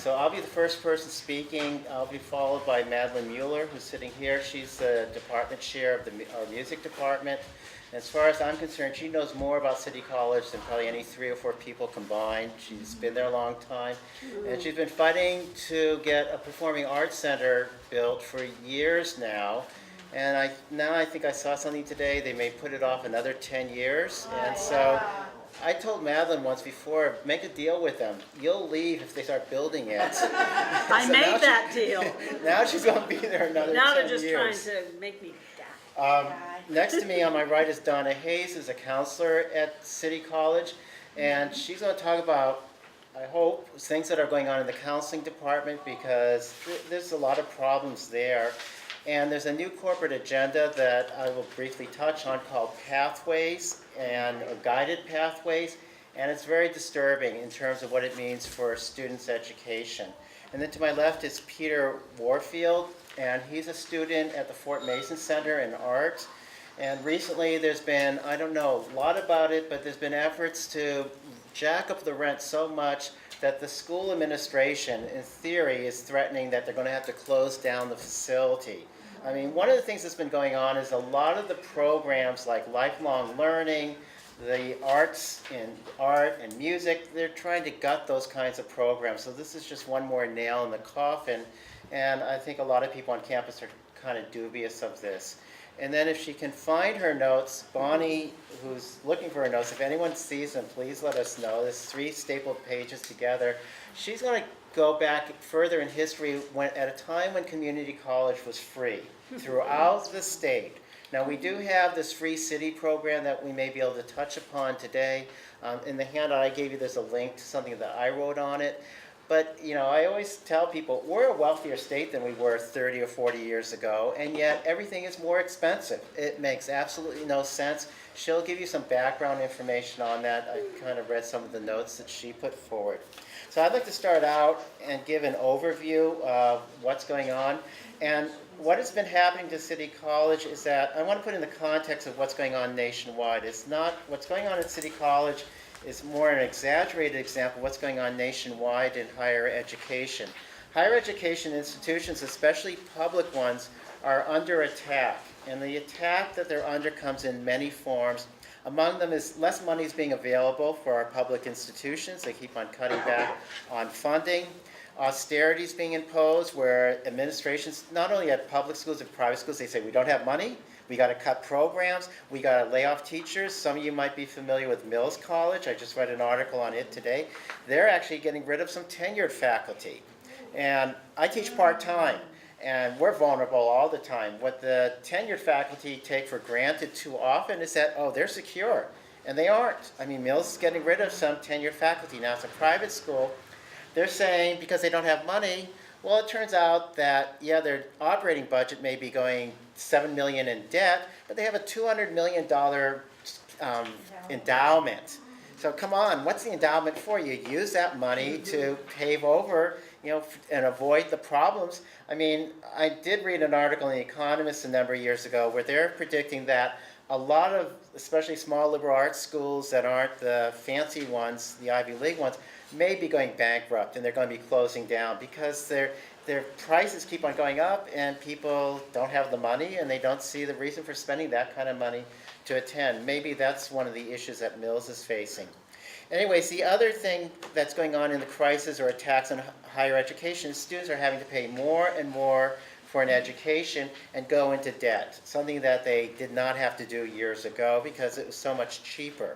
So I'll be the first person speaking. I'll be followed by Madeline Mueller, who's sitting here. She's the department chair of our music department. As far as I'm concerned, she knows more about City College than probably any 3 or 4 people combined. She's been there a long time. And she's been fighting to get a performing arts center built for years now. And I think I saw something today. They may put it off another 10 years. And so I told Madeline once before, make a deal with them. You'll leave if they start building it. I made that deal. Now she's going to be there another 10 years. Now they're just trying to make me die. Next to me on my right is Donna who's a counselor at City College, and she's going to talk about, I hope, things that are going on in the counseling department, because there's a lot of problems there. And there's a new corporate agenda that I will briefly touch on called Pathways or Guided Pathways, and it's very disturbing in terms of what it means for students' education. And then to my left is Peter Warfield, and he's a student at the Fort Mason Center in Art. And recently there's been, I don't know a lot about it, but there's been efforts to jack up the rent so much that the school administration, in theory, is threatening that they're going to have to close down the facility. I mean, one of the things that's been going on is a lot of the programs like lifelong learning, the arts in art and music, they're trying to gut those kinds of programs. So this is just one more nail in the coffin. And I think a lot of people on campus are kind of dubious of this. And then if she can find her notes, Bonnie, who's looking for her notes, if anyone sees them, please let us know. There's 3 stapled pages together. She's going to go back further in history at a time when community college was free throughout the state. Now, we do have this free city program that we may be able to touch upon today. In the handout I gave you, there's a link to something that I wrote on it. But, you know, I always tell people, we're a wealthier state than we were 30 or 40 years ago, and yet everything is more expensive. It makes absolutely no sense. She'll give you some background information on that. I kind of read some of the notes that she put forward. So I'd like to start out and give an overview of what's going on. And what has been happening to City College is that I want to put in the context of what's going on nationwide. It's not what's going on at City College is more an exaggerated example of what's going on nationwide in higher education. Higher education institutions, especially public ones, are under attack. And the attack that they're under comes in many forms. Among them is less money is being available for our public institutions. They keep on cutting back on funding. Austerity is being imposed where administrations, not only at public schools and private schools, they say we don't have money. We got to cut programs. We got to lay off teachers. Some of you might be familiar with Mills College. I just read an article on it today. They're actually getting rid of some tenured faculty. And I teach part-time, and we're vulnerable all the time. What the tenured faculty take for granted too often is that, oh, they're secure. And they aren't. I mean, Mills is getting rid of some tenured faculty. Now, it's a private school. They're saying because they don't have money, well, it turns out that, yeah, their operating budget may be going $7 million in debt, but they have a $200 million endowment. So come on, what's the endowment for? You use that money to pave over, you know, and avoid the problems. I mean, I did read an article in The Economist a number of years ago where they're predicting that a lot of, especially small liberal arts schools that aren't the fancy ones, the Ivy League ones, may be going bankrupt, and they're going to be closing down because their prices keep on going up and people don't have the money and they don't see the reason for spending that kind of money to attend. Maybe that's one of the issues that Mills is facing. Anyways, the other thing that's going on in the crisis or attacks on higher education is students are having to pay more and more for an education and go into debt, something that they did not have to do years ago because it was so much cheaper.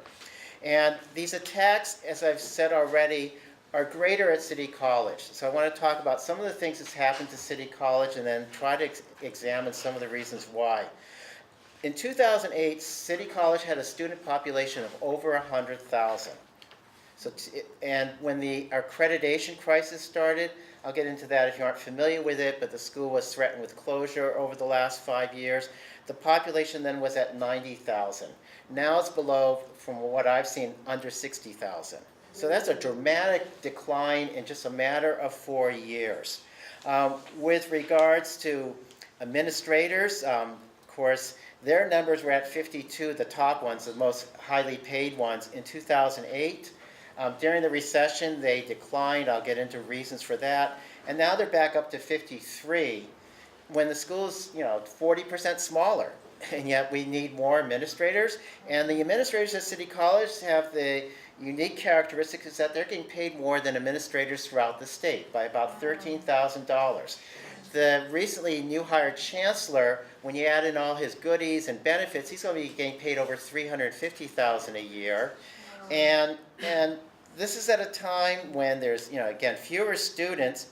And these attacks, as I've said already, are greater at City College. So I want to talk about some of the things that's happened to City College and then try to examine some of the reasons why. In 2008, City College had a student population of over 100,000. And when the accreditation crisis started, I'll get into that if you aren't familiar with it, but the school was threatened with closure over the last 5 years. The population then was at 90,000. Now it's below, from what I've seen, under 60,000. So that's a dramatic decline in just a matter of 4 years. With regards to administrators, of course, their numbers were at 52, the top ones, the most highly paid ones, in 2008. During the recession, they declined. I'll get into reasons for that. And now they're back up to 53 when the school's 40% smaller. And yet we need more administrators. And the administrators at City College have the unique characteristic is that they're getting paid more than administrators throughout the state by about $13,000. The recently new hired chancellor, when you add in all his goodies and benefits, he's going to be getting paid over $350,000 a year. And this is at a time when there's, again, fewer students.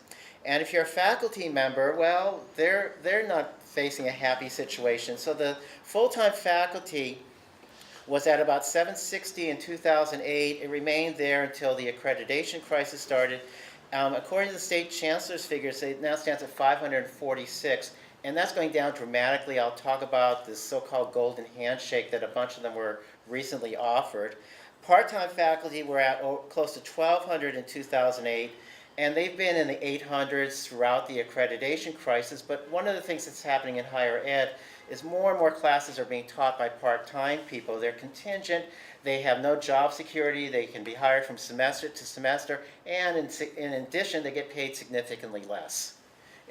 And if you're a faculty member, well, they're not facing a happy situation. So the full-time faculty was at about 760 in 2008. It remained there until the accreditation crisis started. According to the state chancellor's figures, it now stands at 546, and that's going down dramatically. I'll talk about this so-called golden handshake that a bunch of them were recently offered. Part-time faculty were at close to 1,200 in 2008, and they've been in the 800s throughout the accreditation crisis. But one of the things that's happening in higher ed is more and more classes are being taught by part-time people. They're contingent, they have no job security, they can be hired from semester to semester, and in addition, they get paid significantly less.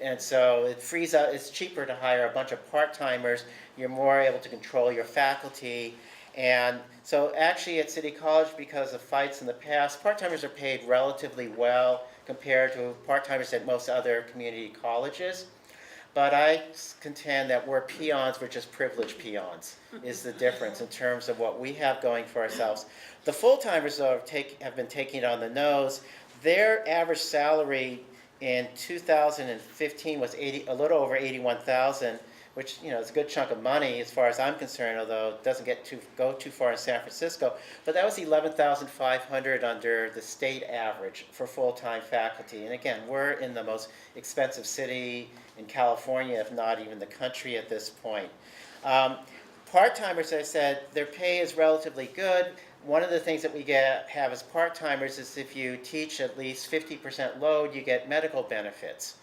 And so it frees up, it's cheaper to hire a bunch of part-timers, you're more able to control your faculty. And so actually at City College, because of fights in the past, part-timers are paid relatively well compared to part-timers at most other community colleges. But I contend that we're peons, we're just privileged peons, is the difference in terms of what we have going for ourselves. The full-timers, though, have been taking it on the nose. Their average salary in 2015 was a little over $81,000, which is a good chunk of money as far as I'm concerned, although it doesn't go too far in San Francisco. But that was $11,500 under the state average for full-time faculty. And again, we're in the most expensive city in California, if not even the country at this point. Part-timers, as I said, their pay is relatively good. One of the things that we have as part-timers is if you teach at least 50% load, you get medical benefits.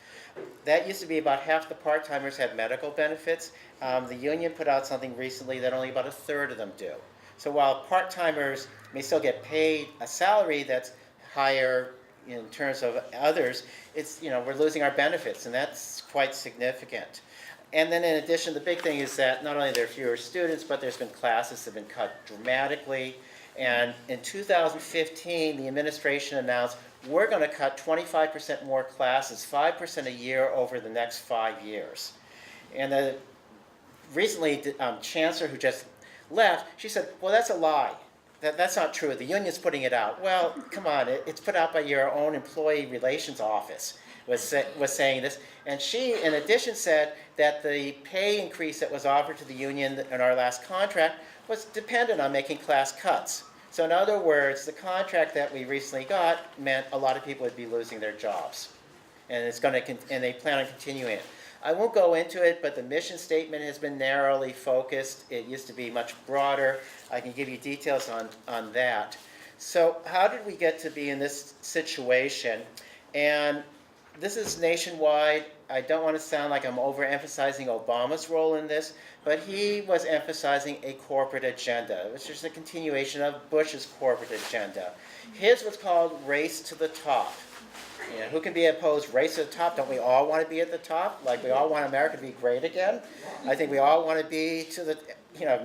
That used to be about half the part-timers had medical benefits. The union put out something recently that only about a third of them do. So while part-timers may still get paid a salary that's higher in terms of others, it's, we're losing our benefits, and that's quite significant. And then in addition, the big thing is that not only are there fewer students, but there's been classes that have been cut dramatically. And in 2015, the administration announced we're going to cut 25% more classes, 5% a year over the next 5 years. And the recently, chancellor who just left, she said, well, that's a lie. That's not true. The union's putting it out. Well, come on. It's put out by your own employee relations office was saying this. And she, in addition, said that the pay increase that was offered to the union in our last contract was dependent on making class cuts. So in other words, the contract that we recently got meant a lot of people would be losing their jobs. And and they plan on continuing it. I won't go into it, but the mission statement has been narrowly focused. It used to be much broader. I can give you details on that. So how did we get to be in this situation? And this is nationwide. I don't want to sound like I'm overemphasizing Obama's role in this, but he was emphasizing a corporate agenda, which is a continuation of Bush's corporate agenda. His was called race to the top. Who can be opposed race to the top? Don't we all want to be at the top? Like we all want America to be great again? I think we all want to be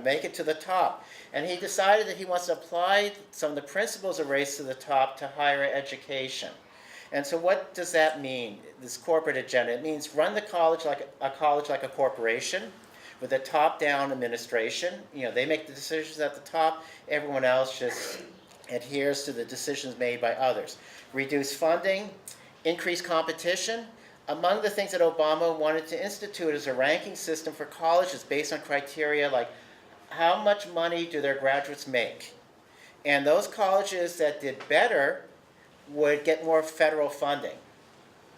make it to the top. And he decided that he wants to apply some of the principles of race to the top to higher education. And so what does that mean, this corporate agenda? It means run the college like a corporation with a top-down administration. They make the decisions at the top. Everyone else just adheres to the decisions made by others. Reduce funding, increase competition. Among the things that Obama wanted to institute is a ranking system for colleges based on criteria like how much money do their graduates make? And those colleges that did better would get more federal funding,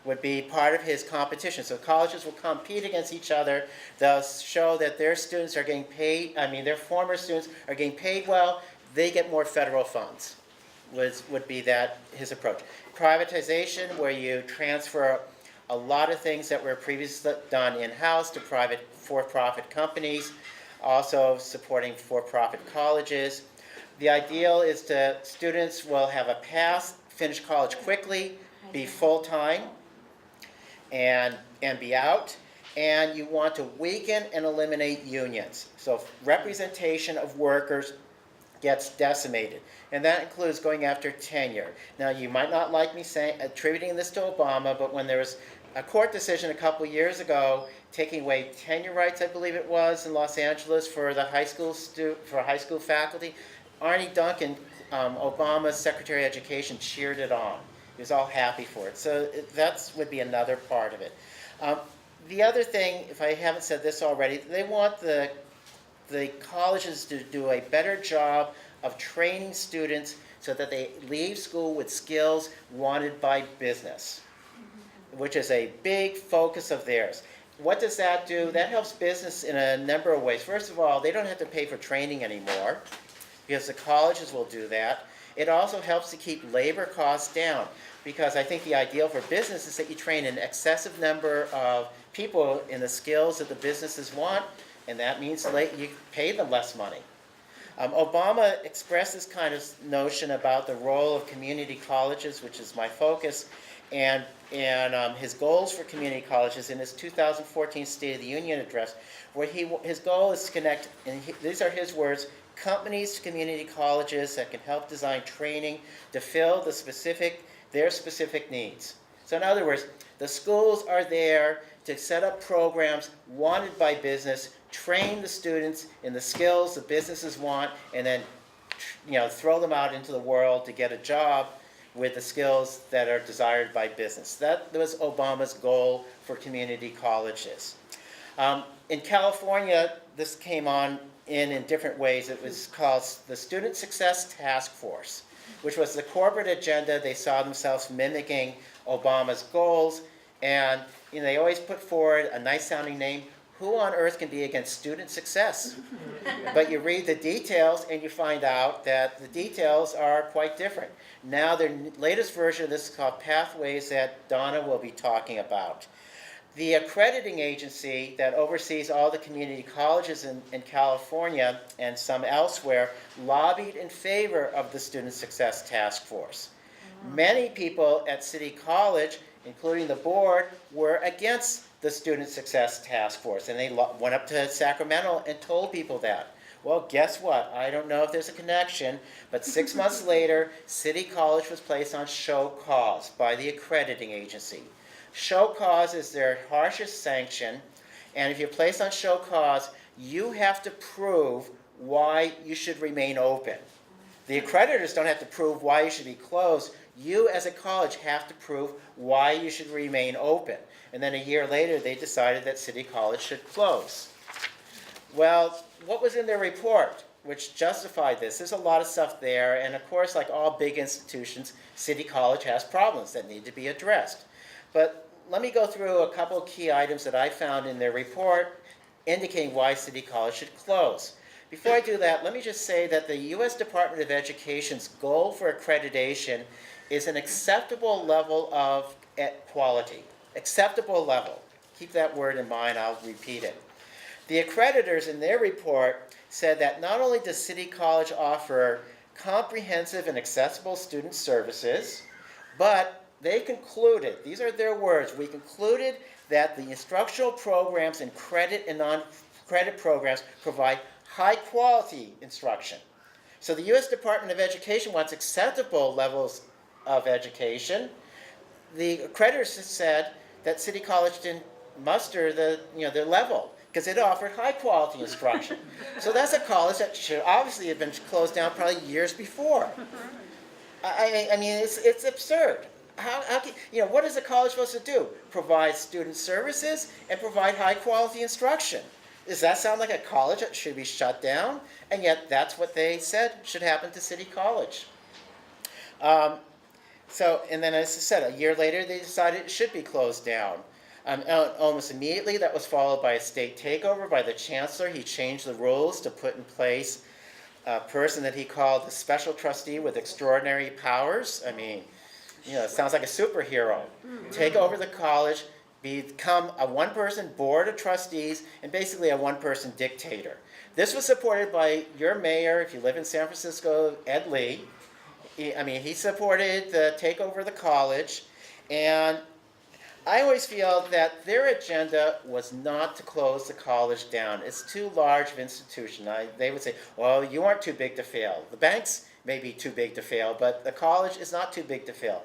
would be part of his competition. So colleges will compete against each other. They'll show that their students are getting paid, their former students are getting paid well, they get more federal funds, would be his approach. Privatization, where you transfer a lot of things that were previously done in-house to private for-profit companies, also supporting for-profit colleges. The ideal is that students will have a pass, finish college quickly, be full-time, and be out. And you want to weaken and eliminate unions. So representation of workers gets decimated. And that includes going after tenure. Now, you might not like me attributing this to Obama, but when there was a court decision a couple years ago taking away tenure rights, I believe it was, in Los Angeles for the high school faculty, Arne Duncan, Obama's Secretary of Education, cheered it on. He was all happy for it. So that would be another part of it. The other thing, if I haven't said this already, they want the colleges to do a better job of training students so that they leave school with skills wanted by business, which is a big focus of theirs. What does that do? That helps business in a number of ways. First of all, they don't have to pay for training anymore because the colleges will do that. It also helps to keep labor costs down because I think the ideal for business is that you train an excessive number of people in the skills that the businesses want, and that means you pay them less money. Obama expressed this kind of notion about the role of community colleges, which is my focus, and his goals for community colleges in his 2014 State of the Union address, where his goal is to connect, and these are his words, companies to community colleges that can help design training to fill their specific needs. So in other words, the schools are there to set up programs wanted by business, train the students in the skills the businesses want, and then throw them out into the world to get a job with the skills that are desired by business. That was Obama's goal for community colleges. In California, this came on in different ways. It was called the Student Success Task Force, which was the corporate agenda. They saw themselves mimicking Obama's goals, and they always put forward a nice-sounding name. Who on earth can be against student success? But you read the details and you find out that the details are quite different. Now the latest version of this is called Pathways that Donna will be talking about. The accrediting agency that oversees all the community colleges in California and some elsewhere lobbied in favor of the Student Success Task Force. Many people at City College, including the board, were against the Student Success Task Force, and they went up to Sacramento and told people that. Well, guess what? I don't know if there's a connection, but 6 months later, City College was placed on show cause by the accrediting agency. Show cause is their harshest sanction, and if you're placed on show cause, you have to prove why you should remain open. The accreditors don't have to prove why you should be closed. You, as a college, have to prove why you should remain open. And then a year later, they decided that City College should close. Well, what was in their report which justified this? There's a lot of stuff there, and of course, like all big institutions, City College has problems that need to be addressed. But let me go through a couple of key items that I found in their report indicating why City College should close. Before I do that, let me just say that the U.S. Department of Education's goal for accreditation is an acceptable level of quality. Acceptable level. Keep that word in mind, I'll repeat it. The accreditors in their report said that not only does City College offer comprehensive and accessible student services, but they concluded, these are their words, we concluded that the instructional programs and credit and non-credit programs provide high quality instruction. So the U.S. Department of Education wants acceptable levels of education. The accreditors said that City College didn't muster their level because it offered high quality instruction. So that's a college that should obviously have been closed down probably years before. I mean, it's absurd. How what is a college supposed to do? Provide student services and provide high quality instruction. Does that sound like a college that should be shut down? And yet that's what they said should happen to City College. And then as I said, a year later they decided it should be closed down. Almost immediately that was followed by a state takeover by the chancellor. He changed the rules to put in place a person that he called the special trustee with extraordinary powers. I mean, it sounds like a superhero. Take over the college, become a one-person board of trustees, and basically a one-person dictator. This was supported by your mayor, if you live in San Francisco, Ed Lee. He supported the takeover of the college, and I always feel that their agenda was not to close the college down. It's too large of an institution. They would say, well, you aren't too big to fail. The banks may be too big to fail, but the college is not too big to fail.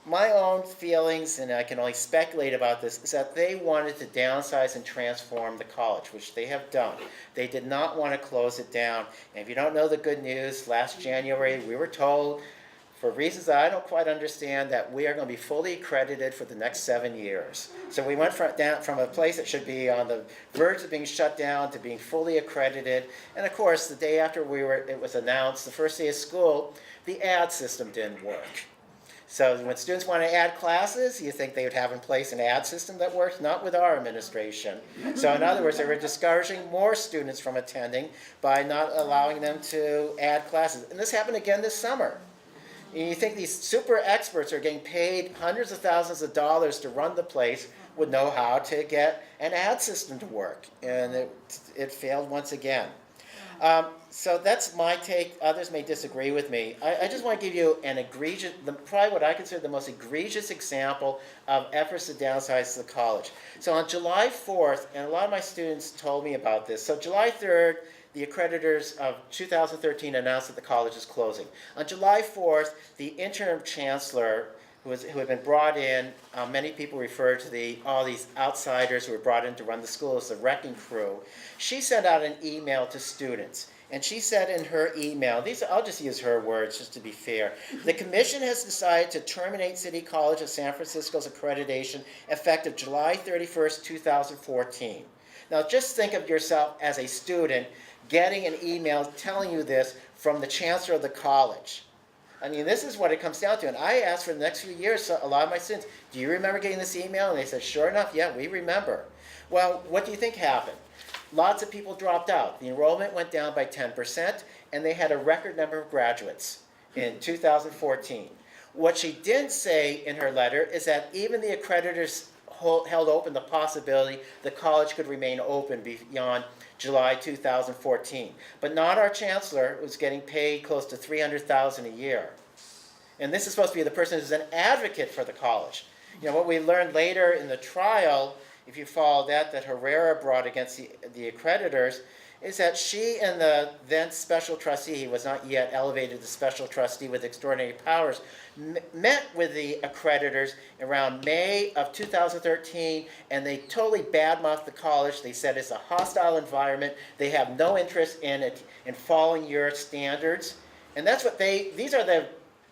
My own feelings, and I can only speculate about this, is that they wanted to downsize and transform the college, which they have done. They did not want to close it down. And if you don't know the good news, last January we were told, for reasons that I don't quite understand, that we are going to be fully accredited for the next 7 years. So we went from a place that should be on the verge of being shut down to being fully accredited. And of course, the day after it was announced, the first day of school, the ad system didn't work. So when students want to add classes, you think they would have in place an ad system that works? Not with our administration. So in other words, they were discouraging more students from attending by not allowing them to add classes. And this happened again this summer. And you think these super experts are getting paid hundreds of thousands of dollars to run the place would know how to get an ad system to work. And it failed once again. So that's my take. Others may disagree with me. I just want to give you probably what I consider the most egregious example of efforts to downsize the college. So on July 4th, and a lot of my students told me about this. So July 3rd, the accreditors of 2013 announced that the college is closing. On July 4th, the interim chancellor, who had been brought in, many people refer to all these outsiders who were brought in to run the school as the wrecking crew. She sent out an email to students. And she said in her email, I'll just use her words just to be fair. The commission has decided to terminate City College of San Francisco's accreditation effective July 31st, 2014. Now just think of yourself as a student getting an email telling you this from the chancellor of the college. This is what it comes down to. And I asked for the next few years, so a lot of my students, do you remember getting this email? And they said, sure enough, yeah, we remember. Well, what do you think happened? Lots of people dropped out. The enrollment went down by 10%, and they had a record number of graduates in 2014. What she didn't say in her letter is that even the accreditors held open the possibility the college could remain open beyond July 2014. But not our chancellor, who's getting paid close to $300,000 a year. And this is supposed to be the person who's an advocate for the college. What we learned later in the trial, if you follow that Herrera brought against the accreditors, is that she and the then special trustee, he was not yet elevated to special trustee with extraordinary powers, met with the accreditors around May of 2013, and they totally badmouthed the college. They said it's a hostile environment. They have no interest in following your standards. And that's what these are the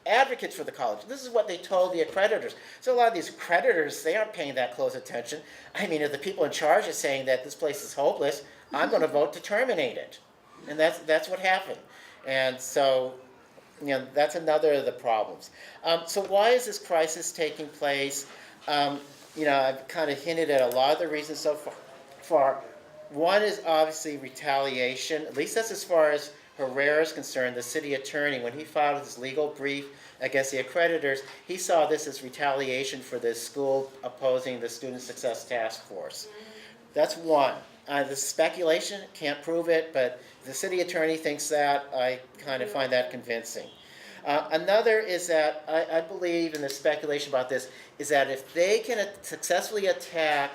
advocates for the college. This is what they told the accreditors. So a lot of these accreditors, they aren't paying that close attention. If the people in charge are saying that this place is hopeless, I'm going to vote to terminate it. And that's what happened. And so, that's another of the problems. So why is this crisis taking place? I've kind of hinted at a lot of the reasons so far. One is obviously retaliation. At least that's as far as Herrera is concerned. The city attorney, when he filed his legal brief against the accreditors, he saw this as retaliation for the school opposing the Student Success Task Force. That's one. The speculation, can't prove it, but the city attorney thinks that. I kind of find that convincing. Another is that I believe in the speculation about this, is that if they can successfully attack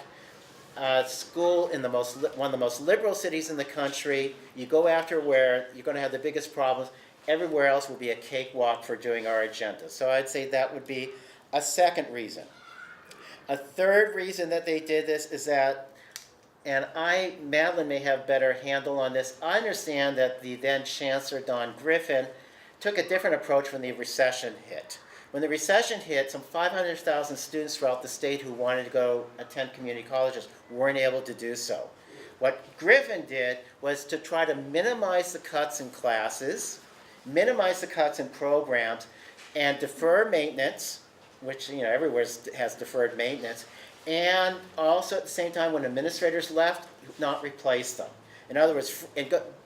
school in one of the most liberal cities in the country, you go after where you're going to have the biggest problems, everywhere else will be a cakewalk for doing our agenda. So I'd say that would be a second reason. A third reason that they did this is that, and Madeline may have better handle on this, I understand that the then Chancellor, Don Griffin, took a different approach when the recession hit. When the recession hit, some 500,000 students throughout the state who wanted to go attend community colleges weren't able to do so. What Griffin did was to try to minimize the cuts in classes, minimize the cuts in programs, and defer maintenance, which everywhere has deferred maintenance, and also at the same time when administrators left, not replace them. In other words,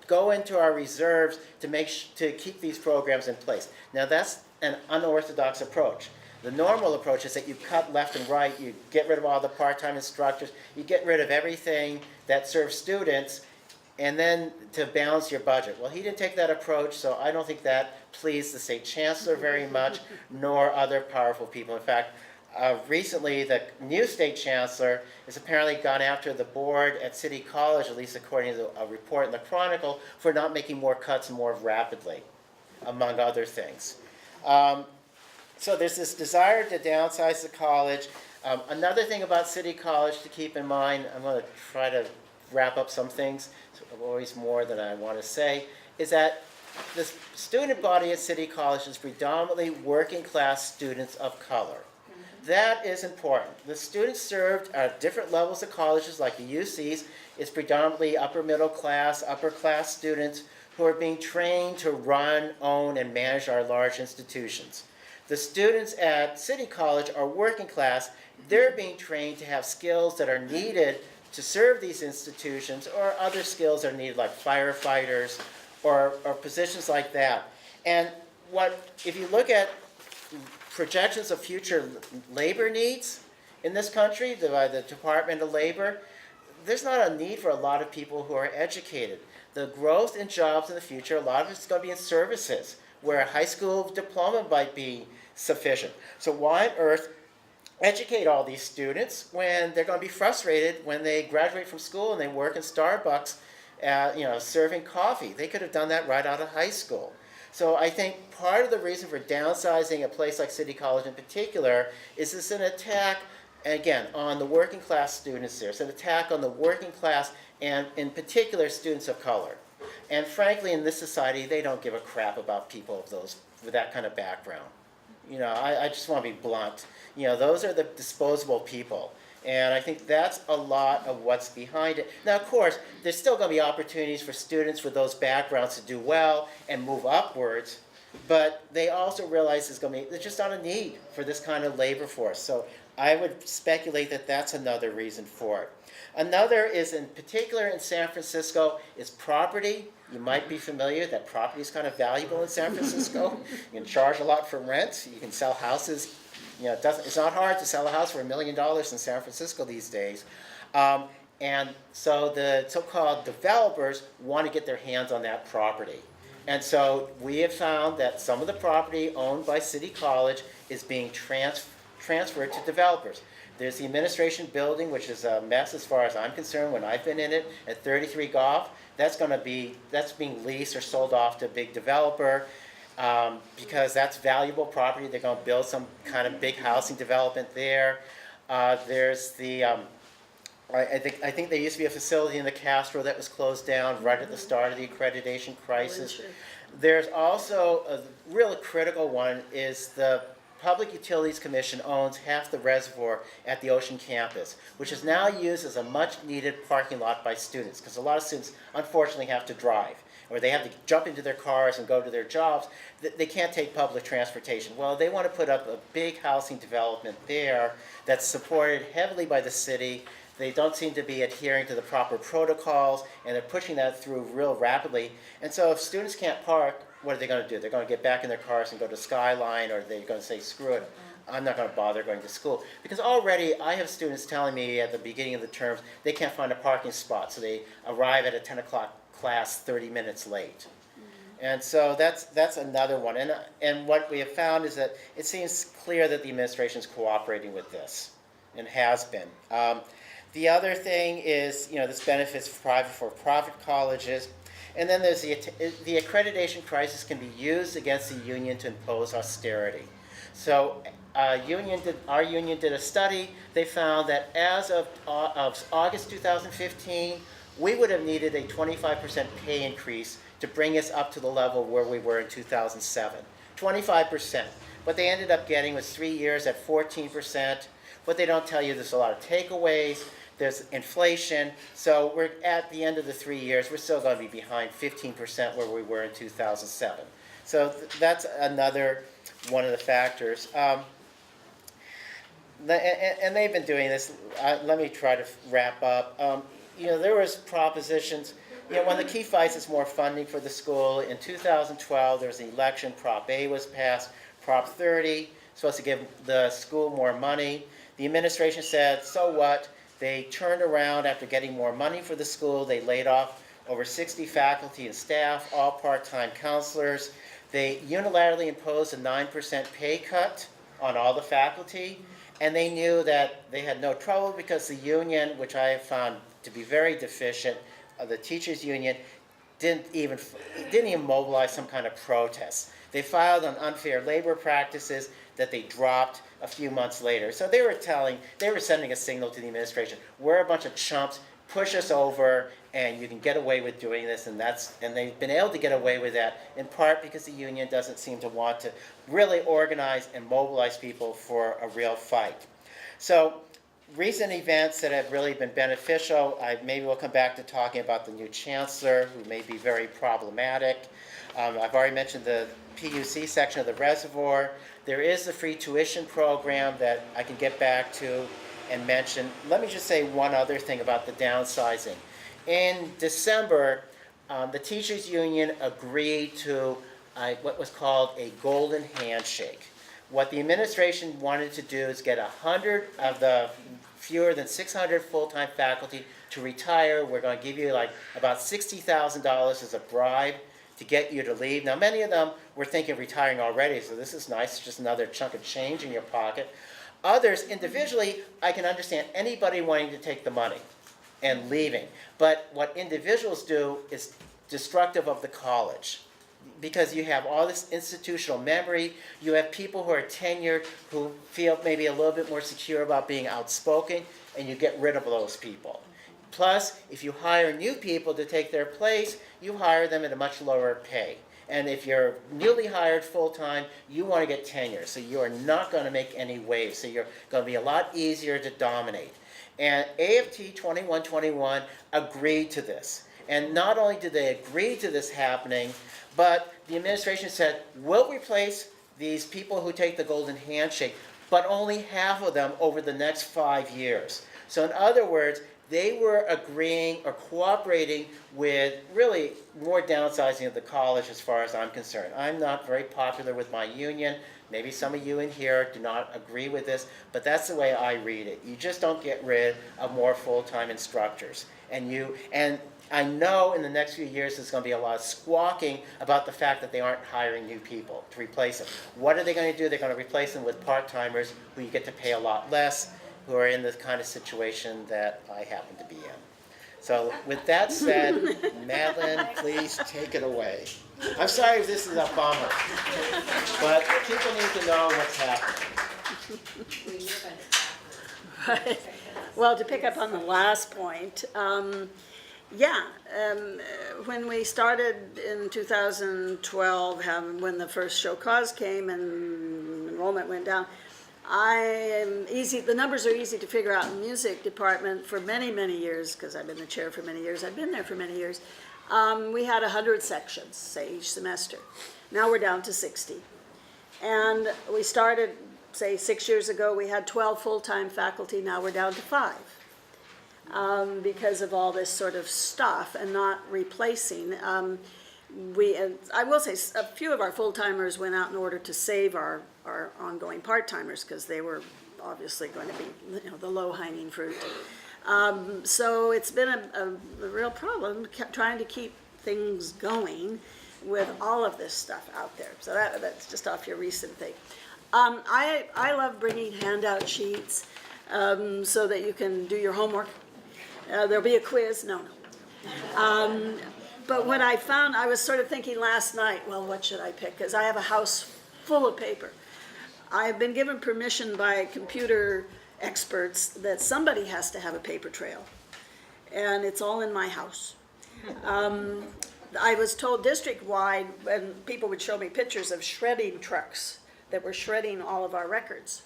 go into our reserves to keep these programs in place. Now that's an unorthodox approach. The normal approach is that you cut left and right, you get rid of all the part-time instructors, you get rid of everything that serves students, and then to balance your budget. Well, he didn't take that approach, so I don't think that pleased the state chancellor very much, nor other powerful people. In fact, recently the new state chancellor has apparently gone after the board at City College, at least according to a report in the Chronicle, for not making more cuts more rapidly, among other things. So there's this desire to downsize the college. Another thing about City College to keep in mind, I'm going to try to wrap up some things, so always more than I want to say, is that the student body at City College is predominantly working class students of color. That is important. The students served at different levels of colleges like the UCs is predominantly upper middle class, upper class students who are being trained to run, own, and manage our large institutions. The students at City College are working class. They're being trained to have skills that are needed to serve these institutions, or other skills that are needed like firefighters or positions like that. And if you look at projections of future labor needs in this country by the Department of Labor, there's not a need for a lot of people who are educated. The growth in jobs in the future, a lot of it's going to be in services, where a high school diploma might be sufficient. So why on earth educate all these students when they're going to be frustrated when they graduate from school and they work in Starbucks, serving coffee? They could have done that right out of high school. So I think part of the reason for downsizing a place like City College in particular is it's an attack, again, on the working class students there. It's an attack on the working class and in particular students of color. And frankly, in this society, they don't give a crap about people with that kind of background. I just want to be blunt. Those are the disposable people. And I think that's a lot of what's behind it. Now, of course, there's still going to be opportunities for students with those backgrounds to do well and move upwards, but they also realize there's just not a need for this kind of labor force. So I would speculate that that's another reason for it. Another is, in particular in San Francisco, is property. You might be familiar that property is kind of valuable in San Francisco. You can charge a lot for rent. You can sell houses. It's not hard to sell a house for $1 million in San Francisco these days. And so the so-called developers want to get their hands on that property. And so we have found that some of the property owned by City College is being transferred to developers. There's the administration building, which is a mess as far as I'm concerned when I've been in it, at 33 Gough. That's being leased or sold off to a big developer. Because that's valuable property. They're going to build some kind of big housing development there. There's the, I think there used to be a facility in the Castro that was closed down right at the start of the accreditation crisis. There's also a real critical one is the Public Utilities Commission owns half the reservoir at the Ocean campus, which is now used as a much-needed parking lot by students, because a lot of students unfortunately have to drive, or they have to jump into their cars and go to their jobs. They can't take public transportation. Well, they want to put up a big housing development there that's supported heavily by the city. They don't seem to be adhering to the proper protocols, and they're pushing that through real rapidly. And so if students can't park, what are they going to do? They're going to get back in their cars and go to Skyline, or they're going to say, screw it, I'm not going to bother going to school. Because already I have students telling me at the beginning of the terms they can't find a parking spot, so they arrive at a 10 o'clock class 30 minutes late. And so that's another one. And what we have found is that it seems clear that the administration is cooperating with this, and has been. The other thing is, this benefits for-profit colleges. And then there's the accreditation crisis can be used against the union to impose austerity. So our union did a study. They found that as of August 2015, we would have needed a 25% pay increase to bring us up to the level where we were in 2007. 25%. What they ended up getting was 3 years at 14%. What they don't tell you, there's a lot of takeaways. There's inflation, so we're at the end of the 3 years, we're still going to be behind 15% where we were in 2007. So that's another one of the factors. And they've been doing this. Let me try to wrap up. There was propositions. One of the key fights is more funding for the school. In 2012, there was an election. Prop A was passed. Prop 30, supposed to give the school more money. The administration said, so what? They turned around after getting more money for the school. They laid off over 60 faculty and staff, all part-time counselors. They unilaterally imposed a 9% pay cut on all the faculty, and they knew that they had no trouble because the union, which I have found to be very deficient, the teachers union, didn't even mobilize some kind of protest. They filed on unfair labor practices that they dropped a few months later. So they were sending a signal to the administration, we're a bunch of chumps, push us over, and you can get away with doing this, and they've been able to get away with that in part because the union doesn't seem to want to really organize and mobilize people for a real fight. So recent events that have really been beneficial, maybe we'll come back to talking about the new chancellor, who may be very problematic. I've already mentioned the PUC section of the reservoir. There is the free tuition program that I can get back to and mention. Let me just say one other thing about the downsizing. In December, the teachers union agreed to what was called a golden handshake. What the administration wanted to do is get 100 of the fewer than 600 full-time faculty to retire. We're going to give you like about $60,000 as a bribe to get you to leave. Now, many of them were thinking of retiring already, so this is nice, just another chunk of change in your pocket. Others, individually, I can understand anybody wanting to take the money and leaving. But what individuals do is destructive of the college, because you have all this institutional memory. You have people who are tenured who feel maybe a little bit more secure about being outspoken, and you get rid of those people. Plus, if you hire new people to take their place, you hire them at a much lower pay. And if you're newly hired full-time, you want to get tenure, so you are not going to make any waves. So you're going to be a lot easier to dominate. And AFT 2121 agreed to this. And not only did they agree to this happening, but the administration said, we'll replace these people who take the golden handshake, but only half of them over the next 5 years. So in other words, they were agreeing or cooperating with really more downsizing of the college as far as I'm concerned. I'm not very popular with my union. Maybe some of you in here do not agree with this, but that's the way I read it. You just don't get rid of more full-time instructors. And I know in the next few years there's going to be a lot of squawking about the fact that they aren't hiring new people to replace them. What are they going to do? They're going to replace them with part-timers who you get to pay a lot less, who are in the kind of situation that I happen to be in. So with that said, Madeline, please take it away. I'm sorry if this is a bummer, but people need to know what's happening. Right. Well, to pick up on the last point, when we started in 2012, when the first show cause came and enrollment went down, the numbers are easy to figure out in the music department. For many, many years, because I've been the chair for many years, I've been there for many years, we had 100 sections, say, each semester. Now we're down to 60. And we started, say, 6 years ago, we had 12 full-time faculty. Now we're down to 5. Because of all this sort of stuff and not replacing. I will say a few of our full-timers went out in order to save our ongoing part-timers, because they were obviously going to be the low-hanging fruit. So it's been a real problem trying to keep things going with all of this stuff out there. So that's just off your recent thing. I love bringing handout sheets so that you can do your homework. There'll be a quiz. No. But what I found, I was sort of thinking last night, well, what should I pick? Because I have a house full of paper. I've been given permission by computer experts that somebody has to have a paper trail. And it's all in my house. I was told district-wide, when people would show me pictures of shredding trucks that were shredding all of our records.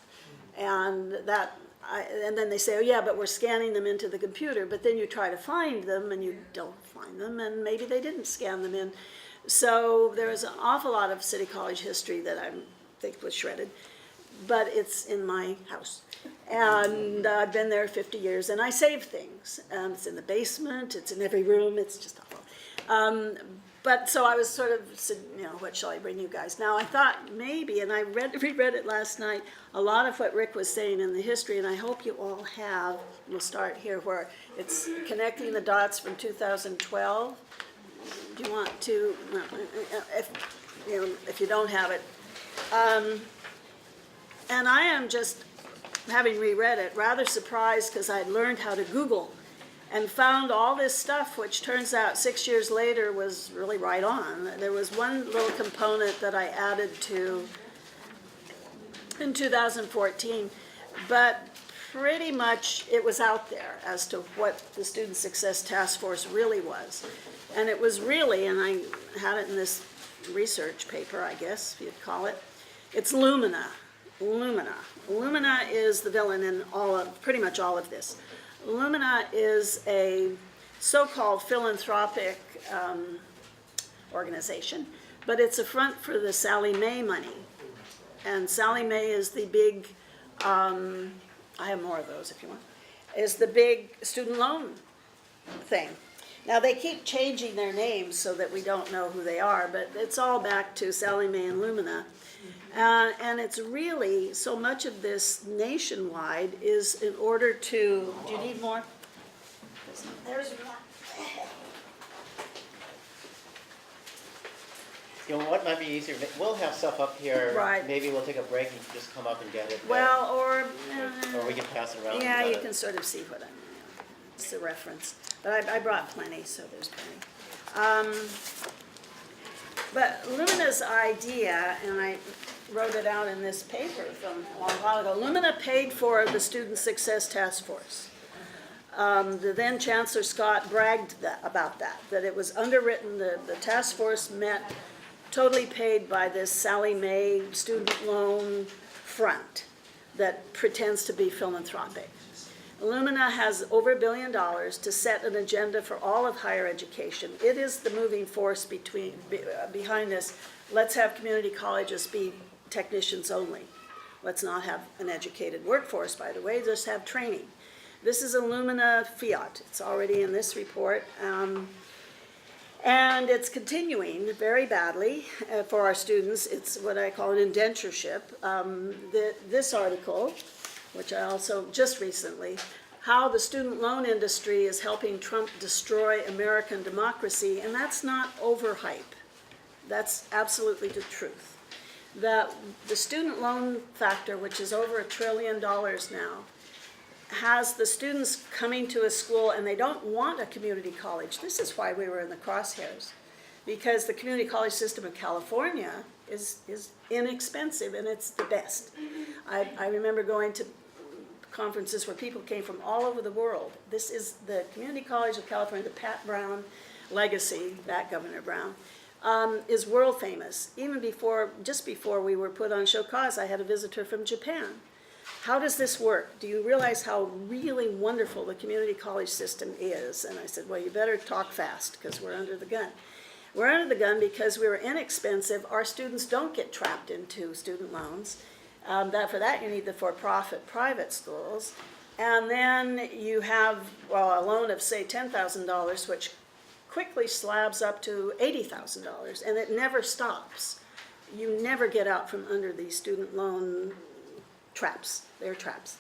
And then they say, oh yeah, but we're scanning them into the computer. But then you try to find them and you don't find them, and maybe they didn't scan them in. So there was an awful lot of City College history that I think was shredded, but it's in my house. And I've been there 50 years, and I save things. It's in the basement, it's in every room, it's just awful. But so I was sort of, you know, what shall I bring you guys? Now I thought maybe, and I reread it last night, a lot of what Rick was saying in the history, and I hope you all have, we'll start here where it's connecting the dots from 2012. Do you want to, if you don't have it. And I am just, having reread it, rather surprised because I'd learned how to Google and found all this stuff, which turns out 6 years later was really right on. There was one little component that I added to in 2014, but pretty much it was out there as to what the Student Success Task Force really was. And it was really, and I had it in this research paper, I guess you'd call it, it's Lumina. Lumina is the villain in pretty much all of this. Lumina is a so-called philanthropic organization, but it's a front for the Sallie Mae money. And Sallie Mae is the big, I have more of those if you want, is the big student loan thing. Now they keep changing their names so that we don't know who they are, but it's all back to Sallie Mae and Lumina. And it's really, so much of this nationwide is in order to, do you need more? There's one. You know, what might be easier, we'll have stuff up here. Right. Maybe we'll take a break and just come up and get it. Well, or we can pass it around. yeah, you can sort of see what I mean. It's a reference. But I brought plenty, so there's plenty. But Lumina's idea, and I wrote it out in this paper from a long while ago, Lumina paid for the Student Success Task Force. The then Chancellor Scott bragged about that it was underwritten, the task force met totally paid by this Sallie Mae student loan front that pretends to be philanthropic. Lumina has over $1 billion to set an agenda for all of higher education. It is the moving force behind this. Let's have community colleges be technicians only. Let's not have an educated workforce, by the way, just have training. This is a Lumina fiat. It's already in this report. And it's continuing very badly for our students. It's what I call an indentureship. This article, which I also just recently, how the student loan industry is helping Trump destroy American democracy, and that's not overhype. That's absolutely the truth. That the student loan factor, which is over $1 trillion now, has the students coming to a school and they don't want a community college. This is why we were in the crosshairs, because the community college system of California is inexpensive and it's the best. I remember going to conferences where people came from all over the world. This is the Community College of California, the Pat Brown legacy, that Governor Brown, is world famous. Even just before we were put on show cause, I had a visitor from Japan. How does this work? Do you realize how really wonderful the community college system is? And I said, well, you better talk fast because we're under the gun. We're under the gun because we were inexpensive. Our students don't get trapped into student loans. For that, you need the for-profit private schools. And then you have, well, a loan of, say, $10,000, which quickly slabs up to $80,000, and it never stops. You never get out from under these student loan traps. They're traps.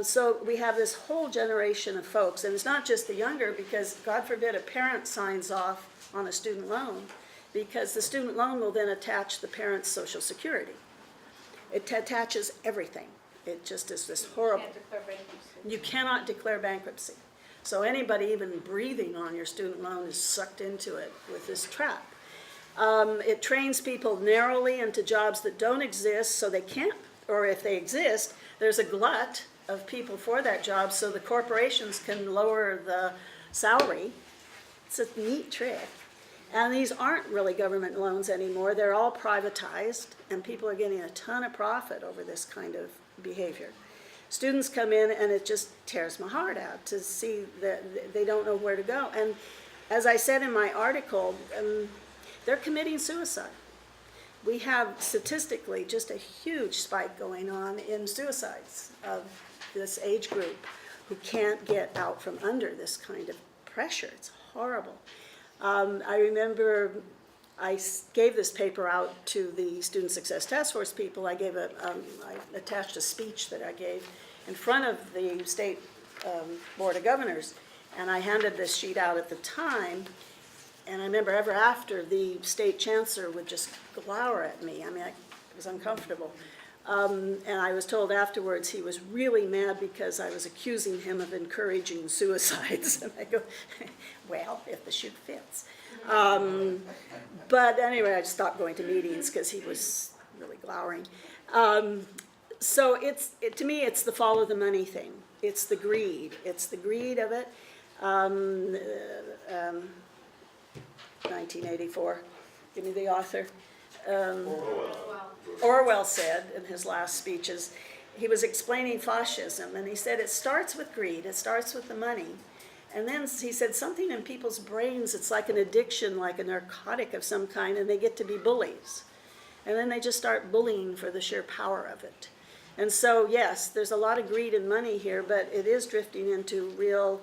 So we have this whole generation of folks, and it's not just the younger, because God forbid a parent signs off on a student loan, because the student loan will then attach the parent's Social Security. It attaches everything. It just is this horrible. You cannot declare bankruptcy. So anybody even breathing on your student loan is sucked into it with this trap. It trains people narrowly into jobs that don't exist, so they can't, or if they exist, there's a glut of people for that job, so the corporations can lower the salary. It's a neat trick. And these aren't really government loans anymore. They're all privatized, and people are getting a ton of profit over this kind of behavior. Students come in, and it just tears my heart out to see that they don't know where to go. And as I said in my article, they're committing suicide. We have statistically just a huge spike going on in suicides of this age group who can't get out from under this kind of pressure. It's horrible. I remember I gave this paper out to the Student Success Task Force people. I attached a speech that I gave in front of the state Board of Governors, and I handed this sheet out at the time. And I remember ever after, the state chancellor would just glower at me. I mean, it was uncomfortable. And I was told afterwards he was really mad because I was accusing him of encouraging suicides. And I go, well, if the shoe fits. But anyway, I stopped going to meetings because he was really glowering. So to me, it's the follow the money thing. It's the greed. It's the greed of it. 1984. Give me the author. Orwell said in his last speeches, he was explaining fascism, and he said it starts with greed. It starts with the money. And then he said something in people's brains, it's like an addiction, like a narcotic of some kind, and they get to be bullies. And then they just start bullying for the sheer power of it. And so, yes, there's a lot of greed and money here, but it is drifting into real